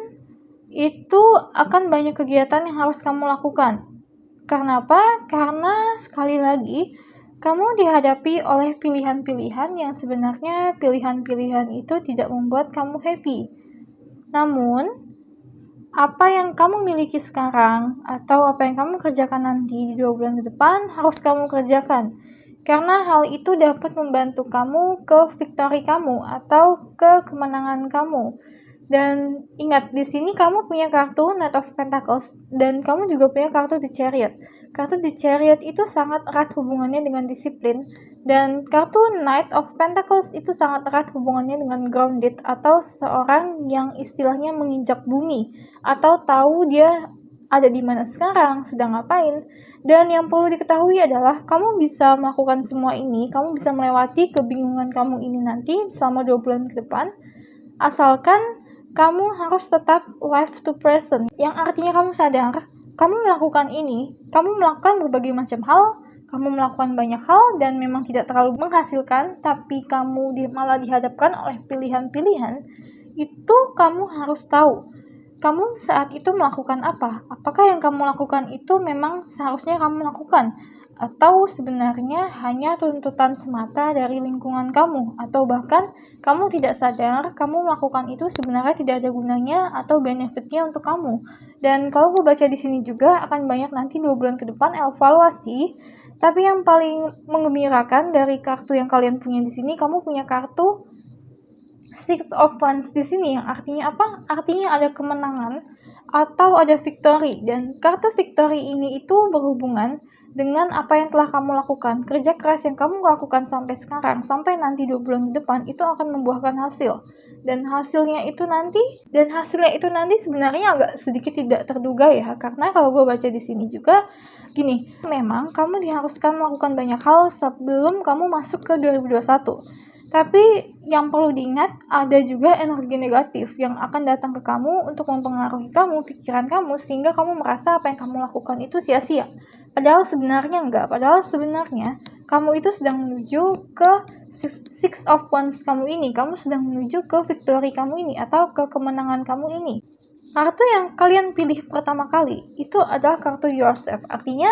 A: itu akan banyak kegiatan yang harus kamu lakukan. Karena apa? Karena sekali lagi, kamu dihadapi oleh pilihan-pilihan yang sebenarnya pilihan-pilihan itu tidak membuat kamu happy. Namun, apa yang kamu miliki sekarang atau apa yang kamu kerjakan nanti di 2 bulan ke depan harus kamu kerjakan. Karena hal itu dapat membantu kamu ke victory kamu atau ke kemenangan kamu. Dan ingat, di sini kamu punya kartu Knight of Pentacles dan kamu juga punya kartu The Chariot. Kartu The Chariot itu sangat erat hubungannya dengan disiplin, dan kartu Knight of Pentacles itu sangat erat hubungannya dengan grounded atau seseorang yang istilahnya menginjak bumi atau tahu dia ada di mana sekarang, sedang ngapain. Dan yang perlu diketahui adalah kamu bisa melakukan semua ini, kamu bisa melewati kebingungan kamu ini nanti selama 2 bulan ke depan, asalkan kamu harus tetap live to present, yang artinya kamu sadar, kamu melakukan ini, kamu melakukan berbagai macam hal, kamu melakukan banyak hal dan memang tidak terlalu menghasilkan, tapi kamu malah dihadapkan oleh pilihan-pilihan, itu kamu harus tahu kamu saat itu melakukan apa. Apakah yang kamu lakukan itu memang seharusnya kamu lakukan? Atau sebenarnya hanya tuntutan semata dari lingkungan kamu? Atau bahkan kamu tidak sadar kamu melakukan itu sebenarnya tidak ada gunanya atau benefitnya untuk kamu. Dan kalau gue baca di sini juga akan banyak nanti 2 bulan ke depan evaluasi. Tapi yang paling menggembirakan dari kartu yang kalian punya di sini, kamu punya kartu Six of Wands di sini, yang artinya apa? Artinya ada kemenangan atau ada victory. Dan kartu victory ini itu berhubungan dengan apa yang telah kamu lakukan. Kerja keras yang kamu lakukan sampai sekarang, sampai nanti 2 bulan ke depan, itu akan membuahkan hasil. Dan hasilnya itu nanti sebenarnya agak sedikit tidak terduga ya. Karena kalau gue baca di sini juga, gini, memang kamu diharuskan melakukan banyak hal sebelum kamu masuk ke 2021. Tapi yang perlu diingat, ada juga energi negatif yang akan datang ke kamu untuk mempengaruhi kamu, pikiran kamu, sehingga kamu merasa apa yang kamu lakukan itu sia-sia. Padahal sebenarnya enggak. Padahal sebenarnya kamu itu sedang menuju ke Six of Wands kamu ini. Kamu sedang menuju ke victory kamu ini atau ke kemenangan kamu ini. Kartu yang kalian pilih pertama kali itu adalah kartu Yourself. Artinya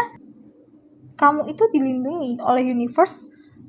A: kamu itu dilindungi oleh universe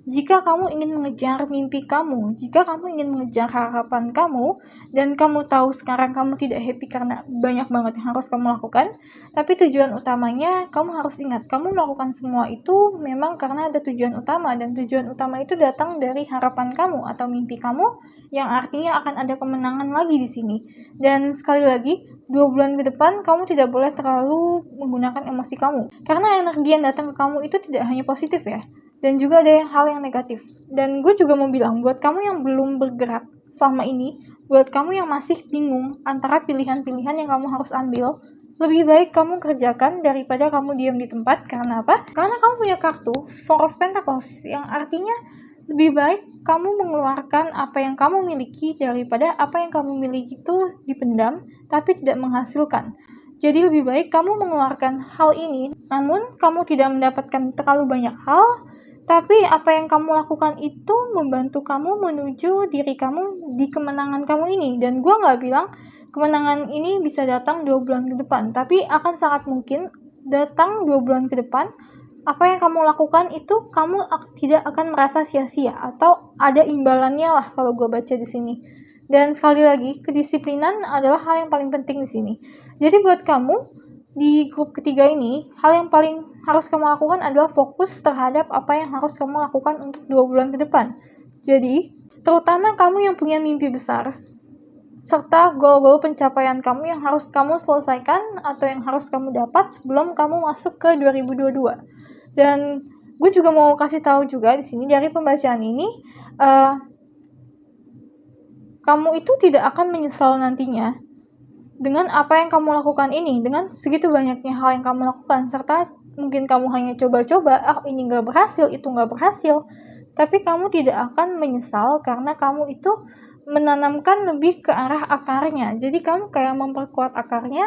A: jika kamu ingin mengejar mimpi kamu, jika kamu ingin mengejar harapan kamu, dan kamu tahu sekarang kamu tidak happy karena banyak banget yang harus kamu lakukan, tapi tujuan utamanya kamu harus ingat, kamu melakukan semua itu memang karena ada tujuan utama, dan tujuan utama itu datang dari harapan kamu atau mimpi kamu, yang artinya akan ada kemenangan lagi di sini. Dan sekali lagi, 2 bulan ke depan kamu tidak boleh terlalu menggunakan emosi kamu, karena energi yang datang ke kamu itu tidak hanya positif ya, dan juga ada hal yang negatif. Dan gue juga mau bilang, buat kamu yang belum bergerak selama ini, buat kamu yang masih bingung antara pilihan-pilihan yang kamu harus ambil, lebih baik kamu kerjakan daripada kamu diam di tempat. Karena apa? Karena kamu punya kartu Four of Pentacles, yang artinya lebih baik kamu mengeluarkan apa yang kamu miliki daripada apa yang kamu miliki itu dipendam tapi tidak menghasilkan. Jadi lebih baik kamu mengeluarkan hal ini, namun kamu tidak mendapatkan terlalu banyak hal, tapi apa yang kamu lakukan itu membantu kamu menuju diri kamu di kemenangan kamu ini. Dan gue gak bilang kemenangan ini bisa datang 2 bulan ke depan, tapi akan sangat mungkin datang 2 bulan ke depan. Apa yang kamu lakukan itu kamu tidak akan merasa sia-sia atau ada imbalannya lah kalau gue baca di sini. Dan sekali lagi, kedisiplinan adalah hal yang paling penting di sini. Jadi buat kamu di grup ketiga ini, hal harus kamu lakukan adalah fokus terhadap apa yang harus kamu lakukan untuk 2 bulan ke depan. Jadi, terutama kamu yang punya mimpi besar, serta goal-goal pencapaian kamu yang harus kamu selesaikan atau yang harus kamu dapat sebelum kamu masuk ke 2022. Dan gue juga mau kasih tahu juga di sini dari pembacaan ini, kamu itu tidak akan menyesal nantinya dengan apa yang kamu lakukan ini, dengan segitu banyaknya hal yang kamu lakukan, serta mungkin kamu hanya coba-coba, ini nggak berhasil, itu nggak berhasil, tapi kamu tidak akan menyesal karena kamu itu menanamkan lebih ke arah akarnya. Jadi kamu kayak memperkuat akarnya,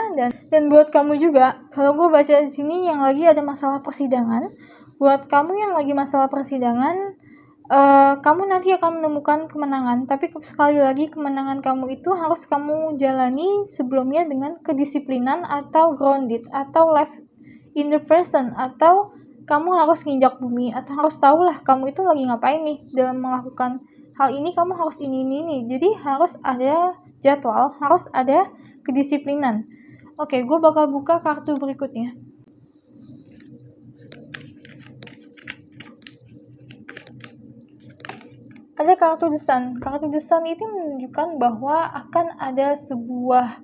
A: dan buat kamu juga, kalau gue baca di sini yang lagi ada masalah persidangan, buat kamu yang lagi masalah persidangan, kamu nanti akan menemukan kemenangan, tapi sekali lagi kemenangan kamu itu harus kamu jalani sebelumnya dengan kedisiplinan atau grounded atau live in the present, atau kamu harus nginjak bumi atau harus tahu lah kamu itu lagi ngapain nih dalam melakukan hal ini. Kamu harus ini. Jadi harus ada jadwal, harus ada kedisiplinan. Oke, gue bakal buka kartu berikutnya. Ada kartu The Sun. Kartu The Sun itu menunjukkan bahwa akan ada sebuah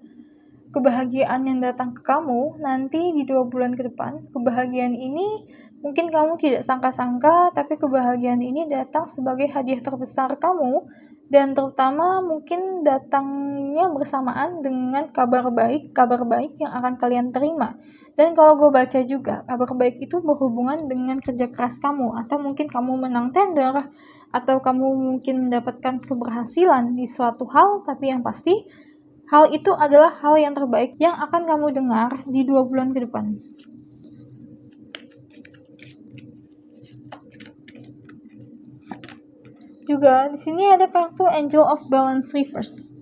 A: kebahagiaan yang datang ke kamu nanti di 2 bulan ke depan. Kebahagiaan ini mungkin kamu tidak sangka-sangka, tapi kebahagiaan ini datang sebagai hadiah terbesar kamu, dan terutama mungkin datangnya bersamaan dengan kabar baik yang akan kalian terima. Dan kalau gue baca juga, kabar baik itu berhubungan dengan kerja keras kamu, atau mungkin kamu menang tender, atau kamu mungkin mendapatkan keberhasilan di suatu hal, tapi yang pasti hal itu adalah hal yang terbaik yang akan kamu dengar di 2 bulan ke depan. Juga di sini ada kartu Angel of Balance Reverse.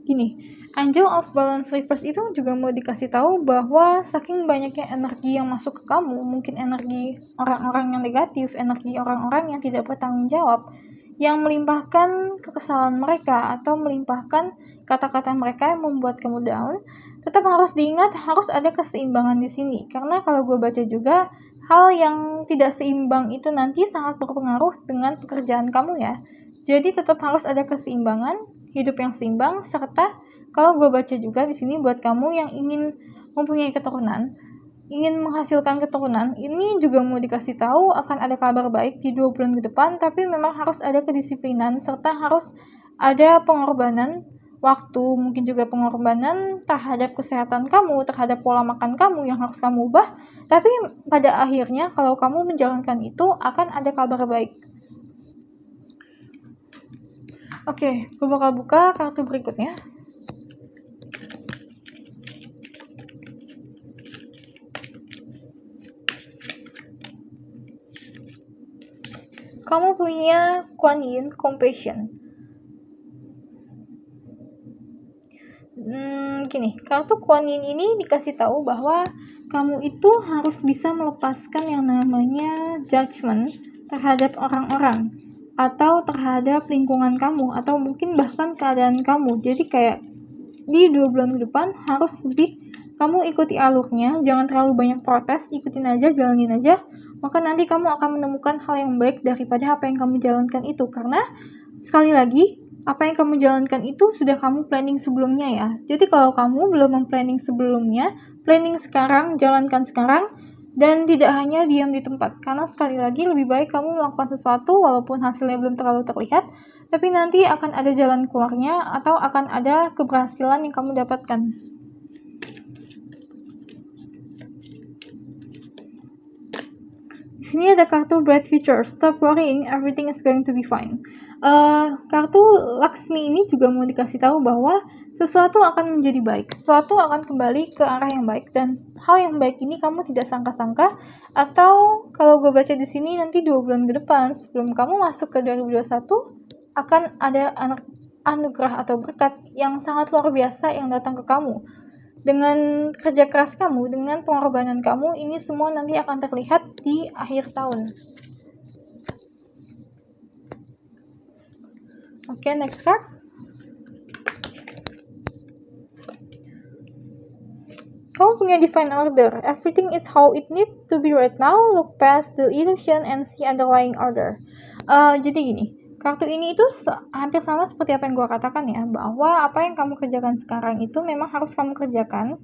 A: Gini, Angel of Balance Reverse itu juga mau dikasih tahu bahwa saking banyaknya energi yang masuk ke kamu, mungkin energi orang-orang yang negatif, energi orang-orang yang tidak bertanggung jawab, yang melimpahkan kekesalan mereka atau melimpahkan kata-kata mereka yang membuat kamu down. Tetap harus diingat, harus ada keseimbangan di sini. Karena kalau gue baca juga, hal yang tidak seimbang itu nanti sangat berpengaruh dengan pekerjaan kamu ya. Jadi tetap harus ada keseimbangan, hidup yang seimbang, serta kalau gue baca juga di sini buat kamu yang ingin mempunyai keturunan, ingin menghasilkan keturunan, ini juga mau dikasih tahu akan ada kabar baik di 2 bulan ke depan, tapi memang harus ada kedisiplinan, serta harus ada pengorbanan waktu, mungkin juga pengorbanan terhadap kesehatan kamu, terhadap pola makan kamu yang harus kamu ubah, tapi pada akhirnya kalau kamu menjalankan itu akan ada kabar baik. Oke, gue bakal buka kartu berikutnya. Kamu punya Kuan Yin Compassion. Gini, kartu Kuan Yin ini dikasih tahu bahwa kamu itu harus bisa melepaskan yang namanya judgment terhadap orang-orang atau terhadap lingkungan kamu atau mungkin bahkan keadaan kamu. Jadi kayak di 2 bulan ke depan harus lebih kamu ikuti alurnya, jangan terlalu banyak protes, ikutin aja, jalanin aja, maka nanti kamu akan menemukan hal yang baik daripada apa yang kamu jalankan itu. Karena sekali lagi, apa yang kamu jalankan itu sudah kamu planning sebelumnya ya. Jadi kalau kamu belum memplanning sebelumnya, planning sekarang, jalankan sekarang, dan tidak hanya diam di tempat. Karena sekali lagi lebih baik kamu melakukan sesuatu walaupun hasilnya belum terlalu terlihat, tapi nanti akan ada jalan keluarnya atau akan ada keberhasilan yang kamu dapatkan. Di sini ada kartu Bright Future. Stop worrying, everything is going to be fine. Kartu Laksmi ini juga mau dikasih tahu bahwa sesuatu akan menjadi baik, sesuatu akan kembali ke arah yang baik, dan hal yang baik ini kamu tidak sangka-sangka, atau kalau gue baca di sini nanti 2 bulan ke depan sebelum kamu masuk ke 2021 akan ada anugerah atau berkat yang sangat luar biasa yang datang ke kamu. Dengan kerja keras kamu, dengan pengorbanan kamu, ini semua nanti akan terlihat di akhir tahun. Oke, next card. Kamu punya divine order. Everything is how it need to be right now. Look past the illusion and see underlying order. Jadi gini, kartu ini itu hampir sama seperti apa yang gue katakan ya, bahwa apa yang kamu kerjakan sekarang itu memang harus kamu kerjakan,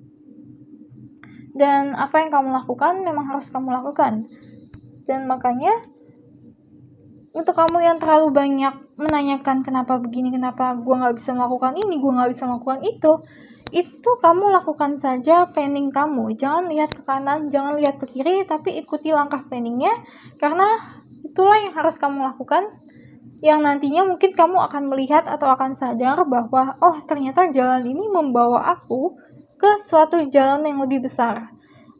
A: dan apa yang kamu lakukan memang harus kamu lakukan. Dan makanya untuk kamu yang terlalu banyak menanyakan kenapa begini, kenapa gue nggak bisa melakukan ini, gue nggak bisa melakukan itu kamu lakukan saja planning kamu. Jangan lihat ke kanan, jangan lihat ke kiri, tapi ikuti langkah planningnya, karena itulah yang harus kamu lakukan, yang nantinya mungkin kamu akan melihat atau akan sadar bahwa oh ternyata jalan ini membawa aku ke suatu jalan yang lebih besar,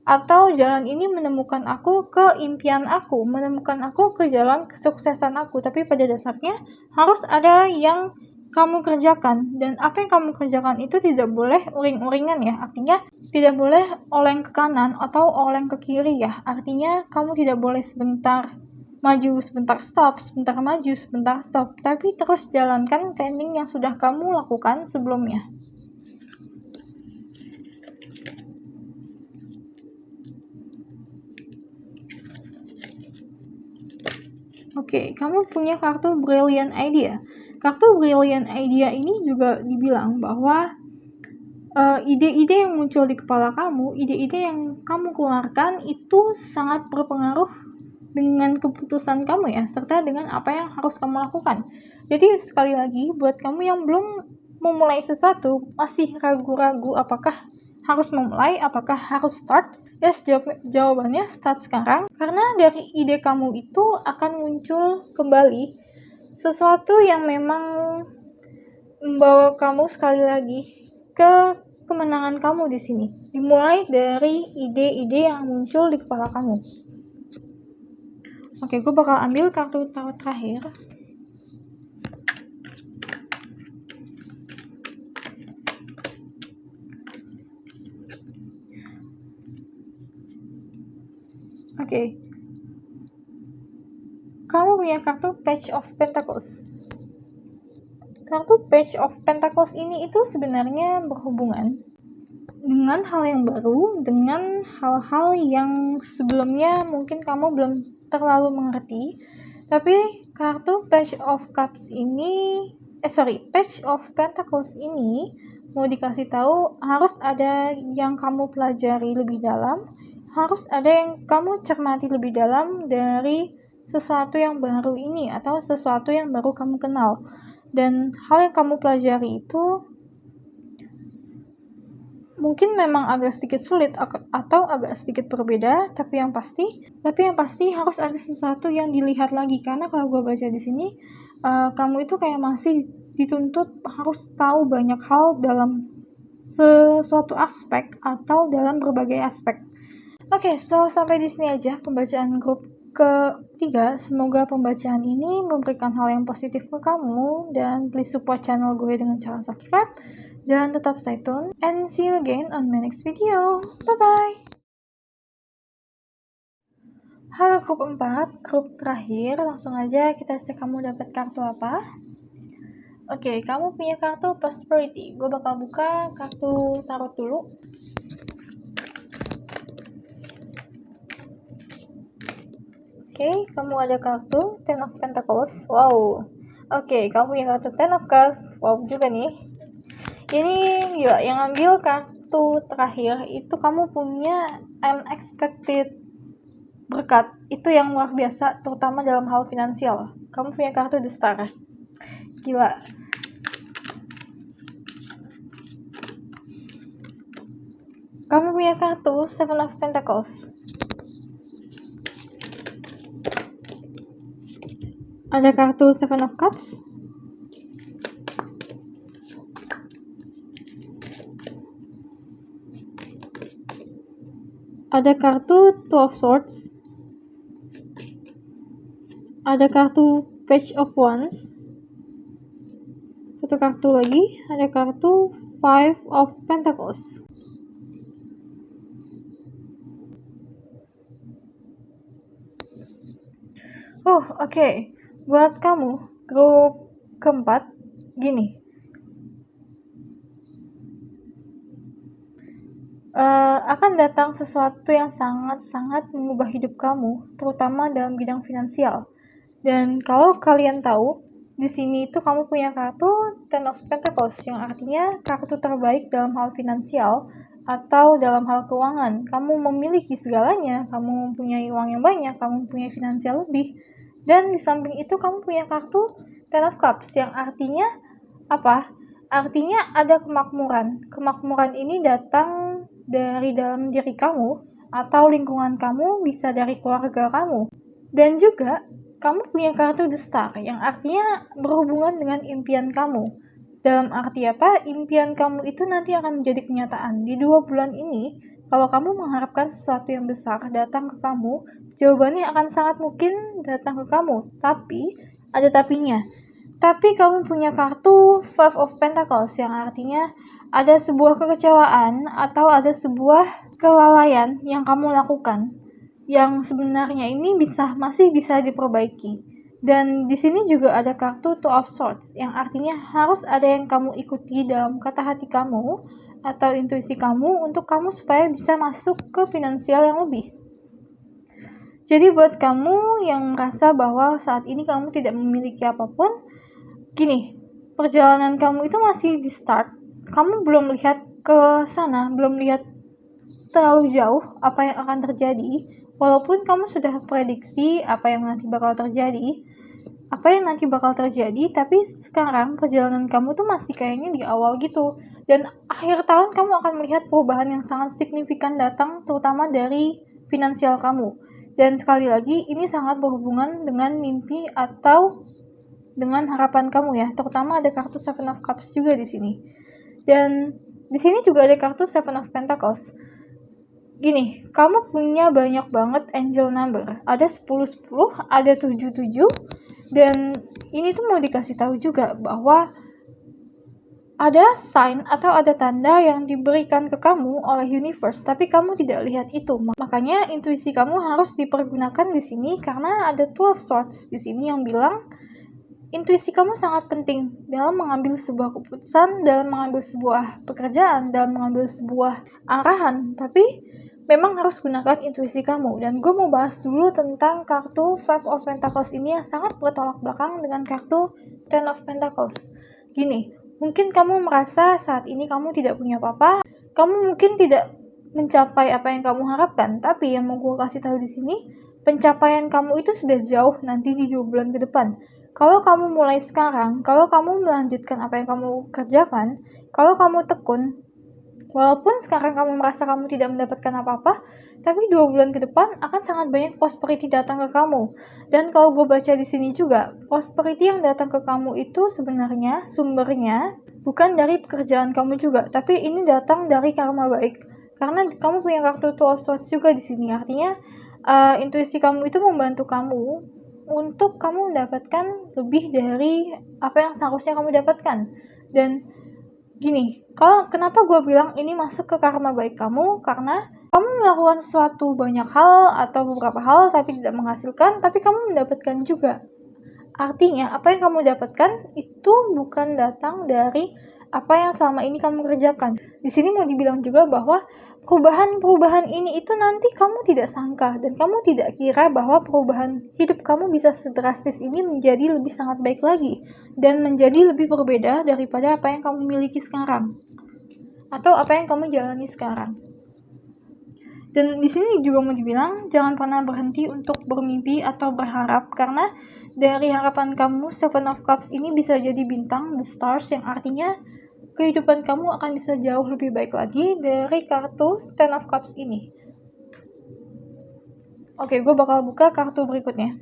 A: atau jalan ini menemukan aku ke impian aku, menemukan aku ke jalan kesuksesan aku. Tapi pada dasarnya harus ada yang kamu kerjakan, dan apa yang kamu kerjakan itu tidak boleh uring-uringan ya, artinya tidak boleh oleng ke kanan atau oleng ke kiri ya, artinya kamu tidak boleh sebentar maju, sebentar stop, sebentar maju, sebentar stop, tapi terus jalankan planning yang sudah kamu lakukan sebelumnya. Oke, kamu punya kartu Brilliant Idea. Kartu Brilliant Idea ini juga dibilang bahwa ide-ide yang muncul di kepala kamu, ide-ide yang kamu keluarkan itu sangat berpengaruh dengan keputusan kamu ya, serta dengan apa yang harus kamu lakukan. Jadi sekali lagi, buat kamu yang belum memulai sesuatu, masih ragu-ragu apakah harus memulai, apakah harus start, yes, jawabannya start sekarang, karena dari ide kamu itu akan muncul kembali sesuatu yang memang membawa kamu sekali lagi ke kemenangan kamu di sini. Dimulai dari ide-ide yang muncul di kepala kamu. Oke, gue bakal ambil kartu tarot terakhir. Oke. Kamu punya kartu Page of Pentacles. Kartu Page of Pentacles ini itu sebenarnya berhubungan dengan hal yang baru, dengan hal-hal yang sebelumnya mungkin kamu belum terlalu mengerti. Tapi kartu Page of Cups ini, Page of Pentacles ini mau dikasih tahu harus ada yang kamu pelajari lebih dalam, harus ada yang kamu cermati lebih dalam dari sesuatu yang baru ini atau sesuatu yang baru kamu kenal. Dan hal yang kamu pelajari itu mungkin memang agak sedikit sulit atau agak sedikit berbeda, tapi yang pasti harus ada sesuatu yang dilihat lagi, karena kalau gue baca di sini kamu itu kayak masih dituntut harus tahu banyak hal dalam sesuatu aspek atau dalam berbagai aspek. Oke, so sampai di sini aja pembacaan grup ketiga. Semoga pembacaan ini memberikan hal yang positif ke kamu, dan please support channel gue dengan cara subscribe dan tetap stay tune, and see you again on my next video. Bye bye. Halo grup 4, grup terakhir. Langsung aja kita cek kamu dapat kartu apa. Oke, kamu punya kartu Prosperity. Gue bakal buka kartu tarot dulu. Oke, kamu ada kartu Ten of Pentacles. Wow. Oke, kamu punya kartu Ten of Cups. Wow juga nih. Ini gila, yang ambil kartu terakhir itu kamu punya unexpected berkat. Itu yang luar biasa, terutama dalam hal finansial. Kamu punya kartu The Star. Gila. Kamu punya kartu Seven of Pentacles. Ada kartu Seven of Cups. Ada kartu Two of Swords. Ada kartu Page of Wands. Satu kartu lagi, ada kartu Five of Pentacles. Oke. Buat kamu, grup keempat, gini. akan datang sesuatu yang sangat-sangat mengubah hidup kamu, terutama dalam bidang finansial. Dan kalau kalian tahu, di sini itu kamu punya kartu Ten of Pentacles, yang artinya kartu terbaik dalam hal finansial atau dalam hal keuangan. Kamu memiliki segalanya, kamu mempunyai uang yang banyak, kamu mempunyai finansial lebih. Dan di samping itu kamu punya kartu Ten of Cups, yang artinya apa? Artinya ada kemakmuran. Kemakmuran ini datang dari dalam diri kamu atau lingkungan kamu, bisa dari keluarga kamu. Dan juga kamu punya kartu The Star, yang artinya berhubungan dengan impian kamu. Dalam arti apa? Impian kamu itu nanti akan menjadi kenyataan. Di 2 bulan ini, kalau kamu mengharapkan sesuatu yang besar datang ke kamu, jawabannya akan sangat mungkin datang ke kamu. Tapi, ada tapinya. Tapi kamu punya kartu Five of Pentacles, yang artinya ada sebuah kekecewaan atau ada sebuah kelalaian yang kamu lakukan, yang sebenarnya ini masih bisa diperbaiki. Dan di sini juga ada kartu Two of Swords, yang artinya harus ada yang kamu ikuti dalam kata hati kamu atau intuisi kamu untuk kamu supaya bisa masuk ke finansial yang lebih. Jadi buat kamu yang merasa bahwa saat ini kamu tidak memiliki apapun, gini, perjalanan kamu itu masih di start. Kamu belum lihat ke sana, belum lihat terlalu jauh apa yang akan terjadi. Walaupun kamu sudah prediksi apa yang nanti bakal terjadi, tapi sekarang perjalanan kamu tuh masih kayaknya di awal gitu. Dan akhir tahun kamu akan melihat perubahan yang sangat signifikan datang, terutama dari finansial kamu. Dan sekali lagi, ini sangat berhubungan dengan mimpi atau dengan harapan kamu ya. Terutama ada kartu Seven of Cups juga di sini. Dan di sini juga ada kartu Seven of Pentacles. Gini, kamu punya banyak banget angel number. Ada 10-10, ada 7-7. Dan ini tuh mau dikasih tahu juga bahwa ada sign atau ada tanda yang diberikan ke kamu oleh universe, tapi kamu tidak lihat itu. Makanya intuisi kamu harus dipergunakan di sini, karena ada 12 swords di sini yang bilang intuisi kamu sangat penting dalam mengambil sebuah keputusan, dalam mengambil sebuah pekerjaan, dalam mengambil sebuah arahan. Tapi memang harus gunakan intuisi kamu. Dan gue mau bahas dulu tentang kartu Five of Pentacles ini yang sangat bertolak belakang dengan kartu Ten of Pentacles. Gini, mungkin kamu merasa saat ini kamu tidak punya apa-apa, kamu mungkin tidak mencapai apa yang kamu harapkan. Tapi yang mau gue kasih tahu di sini, pencapaian kamu itu sudah jauh nanti di 2 bulan ke depan. Kalau kamu mulai sekarang, kalau kamu melanjutkan apa yang kamu kerjakan, kalau kamu tekun, walaupun sekarang kamu merasa kamu tidak mendapatkan apa-apa, tapi 2 bulan ke depan akan sangat banyak prosperity datang ke kamu. Dan kalau gue baca di sini juga, prosperity yang datang ke kamu itu sebenarnya sumbernya bukan dari pekerjaan kamu juga, tapi ini datang dari karma baik. Karena kamu punya kartu Two of Swords juga di sini, artinya intuisi kamu itu membantu kamu untuk kamu mendapatkan lebih dari apa yang seharusnya kamu dapatkan. Dan gini, kenapa gue bilang ini masuk ke karma baik kamu, karena kamu melakukan sesuatu banyak hal atau beberapa hal tapi tidak menghasilkan, tapi kamu mendapatkan juga. Artinya apa yang kamu dapatkan itu bukan datang dari apa yang selama ini kamu kerjakan. Di sini mau dibilang juga bahwa perubahan ini itu nanti kamu tidak sangka, dan kamu tidak kira bahwa perubahan hidup kamu bisa sedrastis ini menjadi lebih sangat baik lagi dan menjadi lebih berbeda daripada apa yang kamu miliki sekarang atau apa yang kamu jalani sekarang. Dan di sini juga mau dibilang jangan pernah berhenti untuk bermimpi atau berharap, karena dari harapan kamu Seven of Cups ini bisa jadi bintang, the stars, yang artinya kehidupan kamu akan bisa jauh lebih baik lagi dari kartu Ten of Cups ini. Oke, gue bakal buka kartu berikutnya.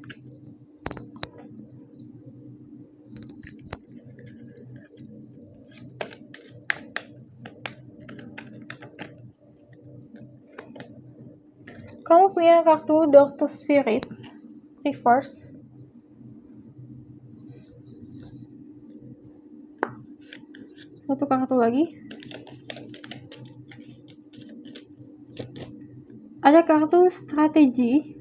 A: Kamu punya kartu Door to Spirit reverse. Satu kartu lagi. Ada kartu strategi.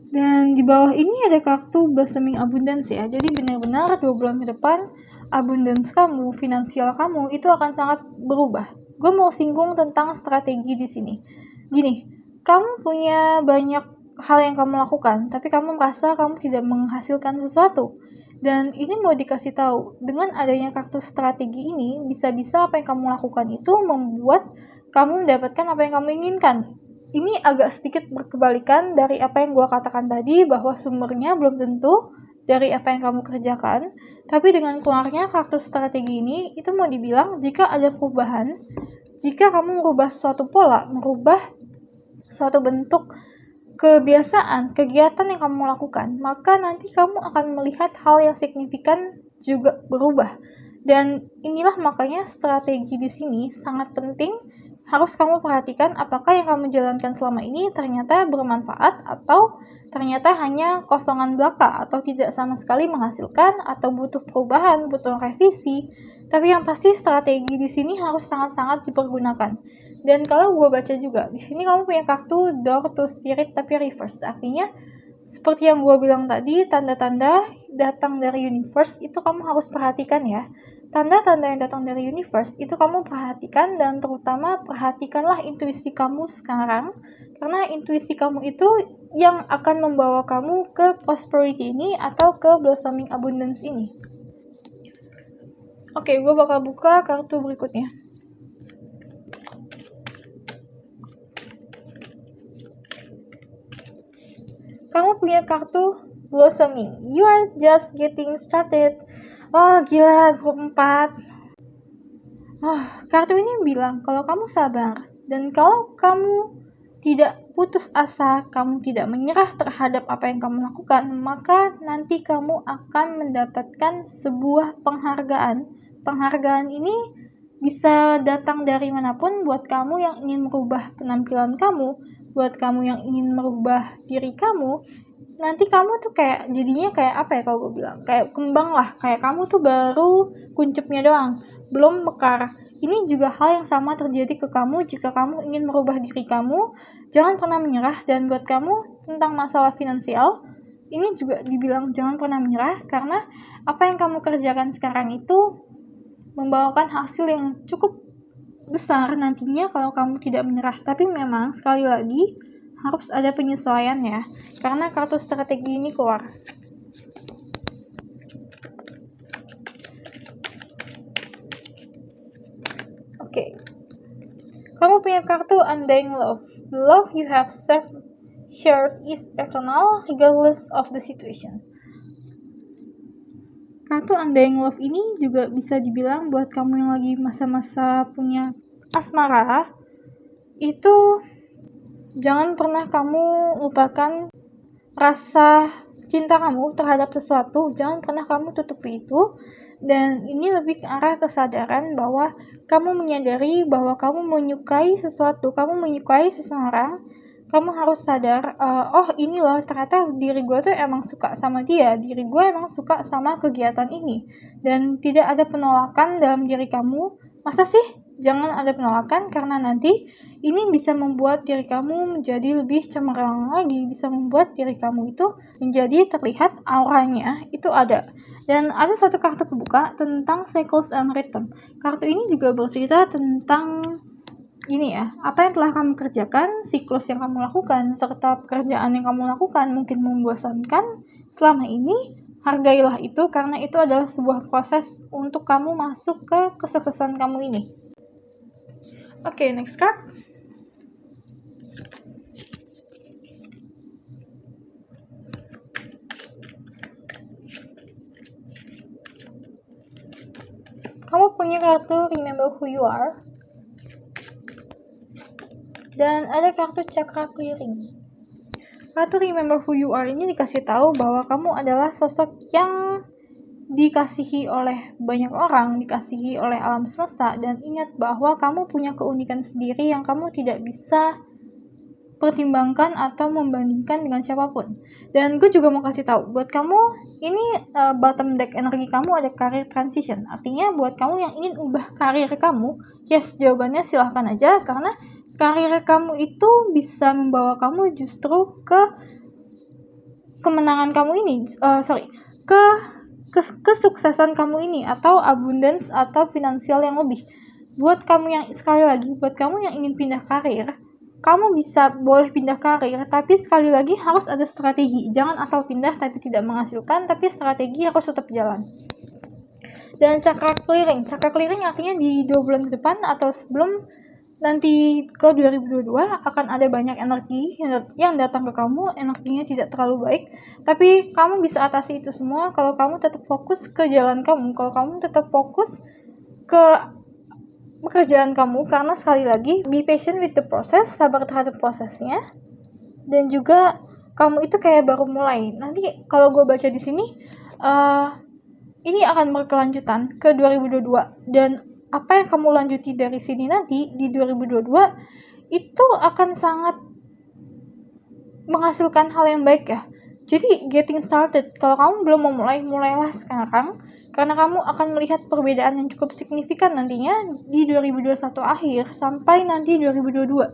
A: Dan di bawah ini ada kartu Blossoming Abundance ya. Jadi benar-benar 2 bulan ke depan abundance kamu, finansial kamu itu akan sangat berubah. Gue mau singgung tentang strategi di sini. Gini, kamu punya banyak hal yang kamu lakukan, tapi kamu merasa kamu tidak menghasilkan sesuatu. Dan ini mau dikasih tahu, dengan adanya kartu strategi ini, bisa-bisa apa yang kamu lakukan itu membuat kamu mendapatkan apa yang kamu inginkan. Ini agak sedikit berkebalikan dari apa yang gue katakan tadi, bahwa sumbernya belum tentu dari apa yang kamu kerjakan. Tapi dengan keluarnya kartu strategi ini, itu mau dibilang jika ada perubahan, jika kamu merubah suatu pola, merubah suatu bentuk kebiasaan, kegiatan yang kamu lakukan, maka nanti kamu akan melihat hal yang signifikan juga berubah. Dan inilah makanya strategi di sini sangat penting. Harus kamu perhatikan apakah yang kamu jalankan selama ini ternyata bermanfaat atau ternyata hanya kosongan belaka atau tidak sama sekali menghasilkan atau butuh perubahan, butuh revisi. Tapi yang pasti strategi di sini harus sangat-sangat dipergunakan. Dan kalau gue baca juga, di sini kamu punya kartu Door to Spirit tapi reverse. Artinya seperti yang gue bilang tadi, tanda-tanda datang dari universe itu kamu harus perhatikan ya. Tanda-tanda yang datang dari universe itu kamu perhatikan, dan terutama perhatikanlah intuisi kamu sekarang, karena intuisi kamu itu yang akan membawa kamu ke prosperity ini atau ke blossoming abundance ini. Oke, gue bakal buka kartu berikutnya. Kamu punya kartu blossoming. You are just getting started. Oh gila, grup 4. Kartu ini bilang kalau kamu sabar dan kalau kamu tidak putus asa, kamu tidak menyerah terhadap apa yang kamu lakukan, maka nanti kamu akan mendapatkan sebuah penghargaan. Penghargaan ini bisa datang dari manapun. Buat kamu yang ingin merubah penampilan kamu, buat kamu yang ingin merubah diri kamu, nanti kamu tuh kayak jadinya kayak apa ya kalau gue bilang, kayak kembang lah, kayak kamu tuh baru kuncepnya doang, belum mekar. Ini juga hal yang sama terjadi ke kamu jika kamu ingin merubah diri kamu. Jangan pernah menyerah. Dan buat kamu tentang masalah finansial, ini juga dibilang jangan pernah menyerah, karena apa yang kamu kerjakan sekarang itu membawakan hasil yang cukup besar nantinya kalau kamu tidak menyerah. Tapi memang sekali lagi harus ada penyesuaian ya, karena kartu strategi ini keluar. Oke. Kamu punya kartu Undying Love. The love you have shared is eternal regardless of the situation. Kartu Undying Love ini juga bisa dibilang buat kamu yang lagi masa-masa punya asmara, itu jangan pernah kamu lupakan rasa cinta kamu terhadap sesuatu. Jangan pernah kamu tutupi itu. Dan ini lebih ke arah kesadaran bahwa kamu menyadari bahwa kamu menyukai sesuatu, kamu menyukai seseorang. Kamu harus sadar, oh ini loh, ternyata diri gue tuh emang suka sama dia, diri gue emang suka sama kegiatan ini. Dan tidak ada penolakan dalam diri kamu. Masa sih? Jangan ada penolakan, karena nanti ini bisa membuat diri kamu menjadi lebih cemerlang lagi, bisa membuat diri kamu itu menjadi terlihat auranya itu ada. Dan ada satu kartu kebuka tentang cycles and rhythm. Kartu ini juga bercerita tentang ini ya, apa yang telah kamu kerjakan, siklus yang kamu lakukan, serta pekerjaan yang kamu lakukan mungkin membosankan selama ini. Hargailah itu, karena itu adalah sebuah proses untuk kamu masuk ke kesuksesan kamu ini. Oke, next card. Kamu punya kartu Remember Who You Are. Dan ada kartu Chakra Clearing. Kartu Remember Who You Are ini dikasih tahu bahwa kamu adalah sosok yang dikasihi oleh banyak orang, dikasihi oleh alam semesta, dan ingat bahwa kamu punya keunikan sendiri yang kamu tidak bisa pertimbangkan atau membandingkan dengan siapapun. Dan gue juga mau kasih tahu buat kamu, ini bottom deck energi kamu ada career transition. Artinya buat kamu yang ingin ubah karir kamu, yes, jawabannya silahkan aja, karena karir kamu itu bisa membawa kamu justru ke kemenangan kamu ini, ke kesuksesan kamu ini, atau abundance atau finansial yang lebih. Buat kamu yang, sekali lagi, buat kamu yang ingin pindah karir, kamu boleh pindah karir, tapi sekali lagi harus ada strategi. Jangan asal pindah tapi tidak menghasilkan, tapi strategi harus tetap jalan. Dan chakra clearing artinya di 2 bulan ke depan atau sebelum nanti ke 2022 akan ada banyak energi yang datang ke kamu. Energinya tidak terlalu baik, tapi kamu bisa atasi itu semua kalau kamu tetap fokus ke jalan kamu, kalau kamu tetap fokus ke pekerjaan kamu. Karena sekali lagi, be patient with the process, sabar terhadap prosesnya. Dan juga kamu itu kayak baru mulai. Nanti kalau gue baca di sini, ini akan berkelanjutan ke 2022, dan apa yang kamu lanjuti dari sini nanti di 2022 itu akan sangat menghasilkan hal yang baik ya. Jadi getting started, kalau kamu belum memulai, mulailah sekarang, karena kamu akan melihat perbedaan yang cukup signifikan nantinya di 2021 akhir sampai nanti 2022.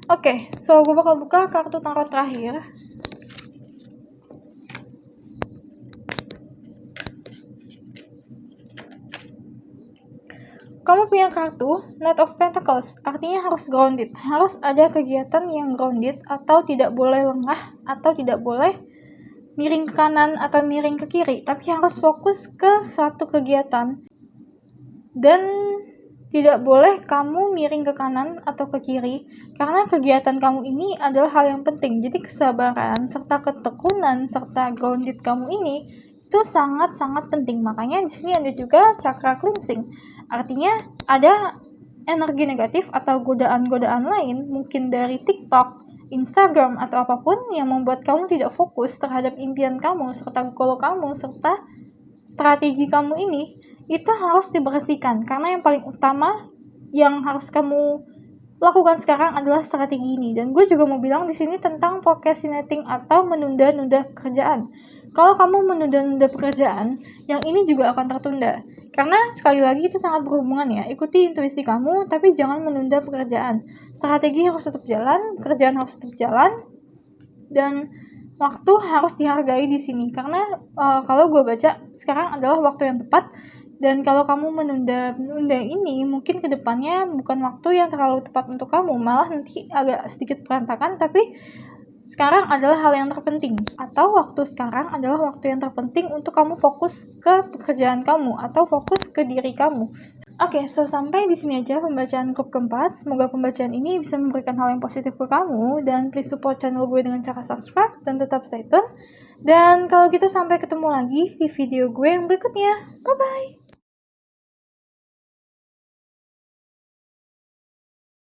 A: Oke, so gue bakal buka kartu tarot terakhir. Kamu punya kartu Knight of Pentacles, artinya harus grounded, harus ada kegiatan yang grounded, atau tidak boleh lengah, atau tidak boleh miring ke kanan atau miring ke kiri, tapi harus fokus ke suatu kegiatan. Dan tidak boleh kamu miring ke kanan atau ke kiri, karena kegiatan kamu ini adalah hal yang penting. Jadi kesabaran, serta ketekunan, serta grounded kamu ini itu sangat-sangat penting. Makanya di sini ada juga chakra cleansing. Artinya ada energi negatif atau godaan-godaan lain, mungkin dari TikTok, Instagram, atau apapun yang membuat kamu tidak fokus terhadap impian kamu, serta goal kamu, serta strategi kamu ini, itu harus dibersihkan. Karena yang paling utama yang harus kamu lakukan sekarang adalah strategi ini. Dan gue juga mau bilang di sini tentang procrastinating atau menunda-nunda pekerjaan. Kalau kamu menunda-nunda pekerjaan, yang ini juga akan tertunda. Karena sekali lagi itu sangat berhubungan ya. Ikuti intuisi kamu, tapi jangan menunda pekerjaan. Strategi harus tetap jalan, pekerjaan harus tetap jalan, dan waktu harus dihargai di sini. Karena kalau gue baca sekarang adalah waktu yang tepat. Dan kalau kamu menunda ini, mungkin kedepannya bukan waktu yang terlalu tepat untuk kamu, malah nanti agak sedikit berantakan. Tapi sekarang adalah hal yang terpenting, atau waktu sekarang adalah waktu yang terpenting untuk kamu fokus ke pekerjaan kamu atau fokus ke diri kamu. Oke, so sampai di sini aja pembacaan grup keempat. Semoga pembacaan ini bisa memberikan hal yang positif ke kamu, dan please support channel gue dengan cara subscribe dan tetap stay tune. Dan kalau gitu sampai ketemu lagi di video gue yang berikutnya. Bye bye.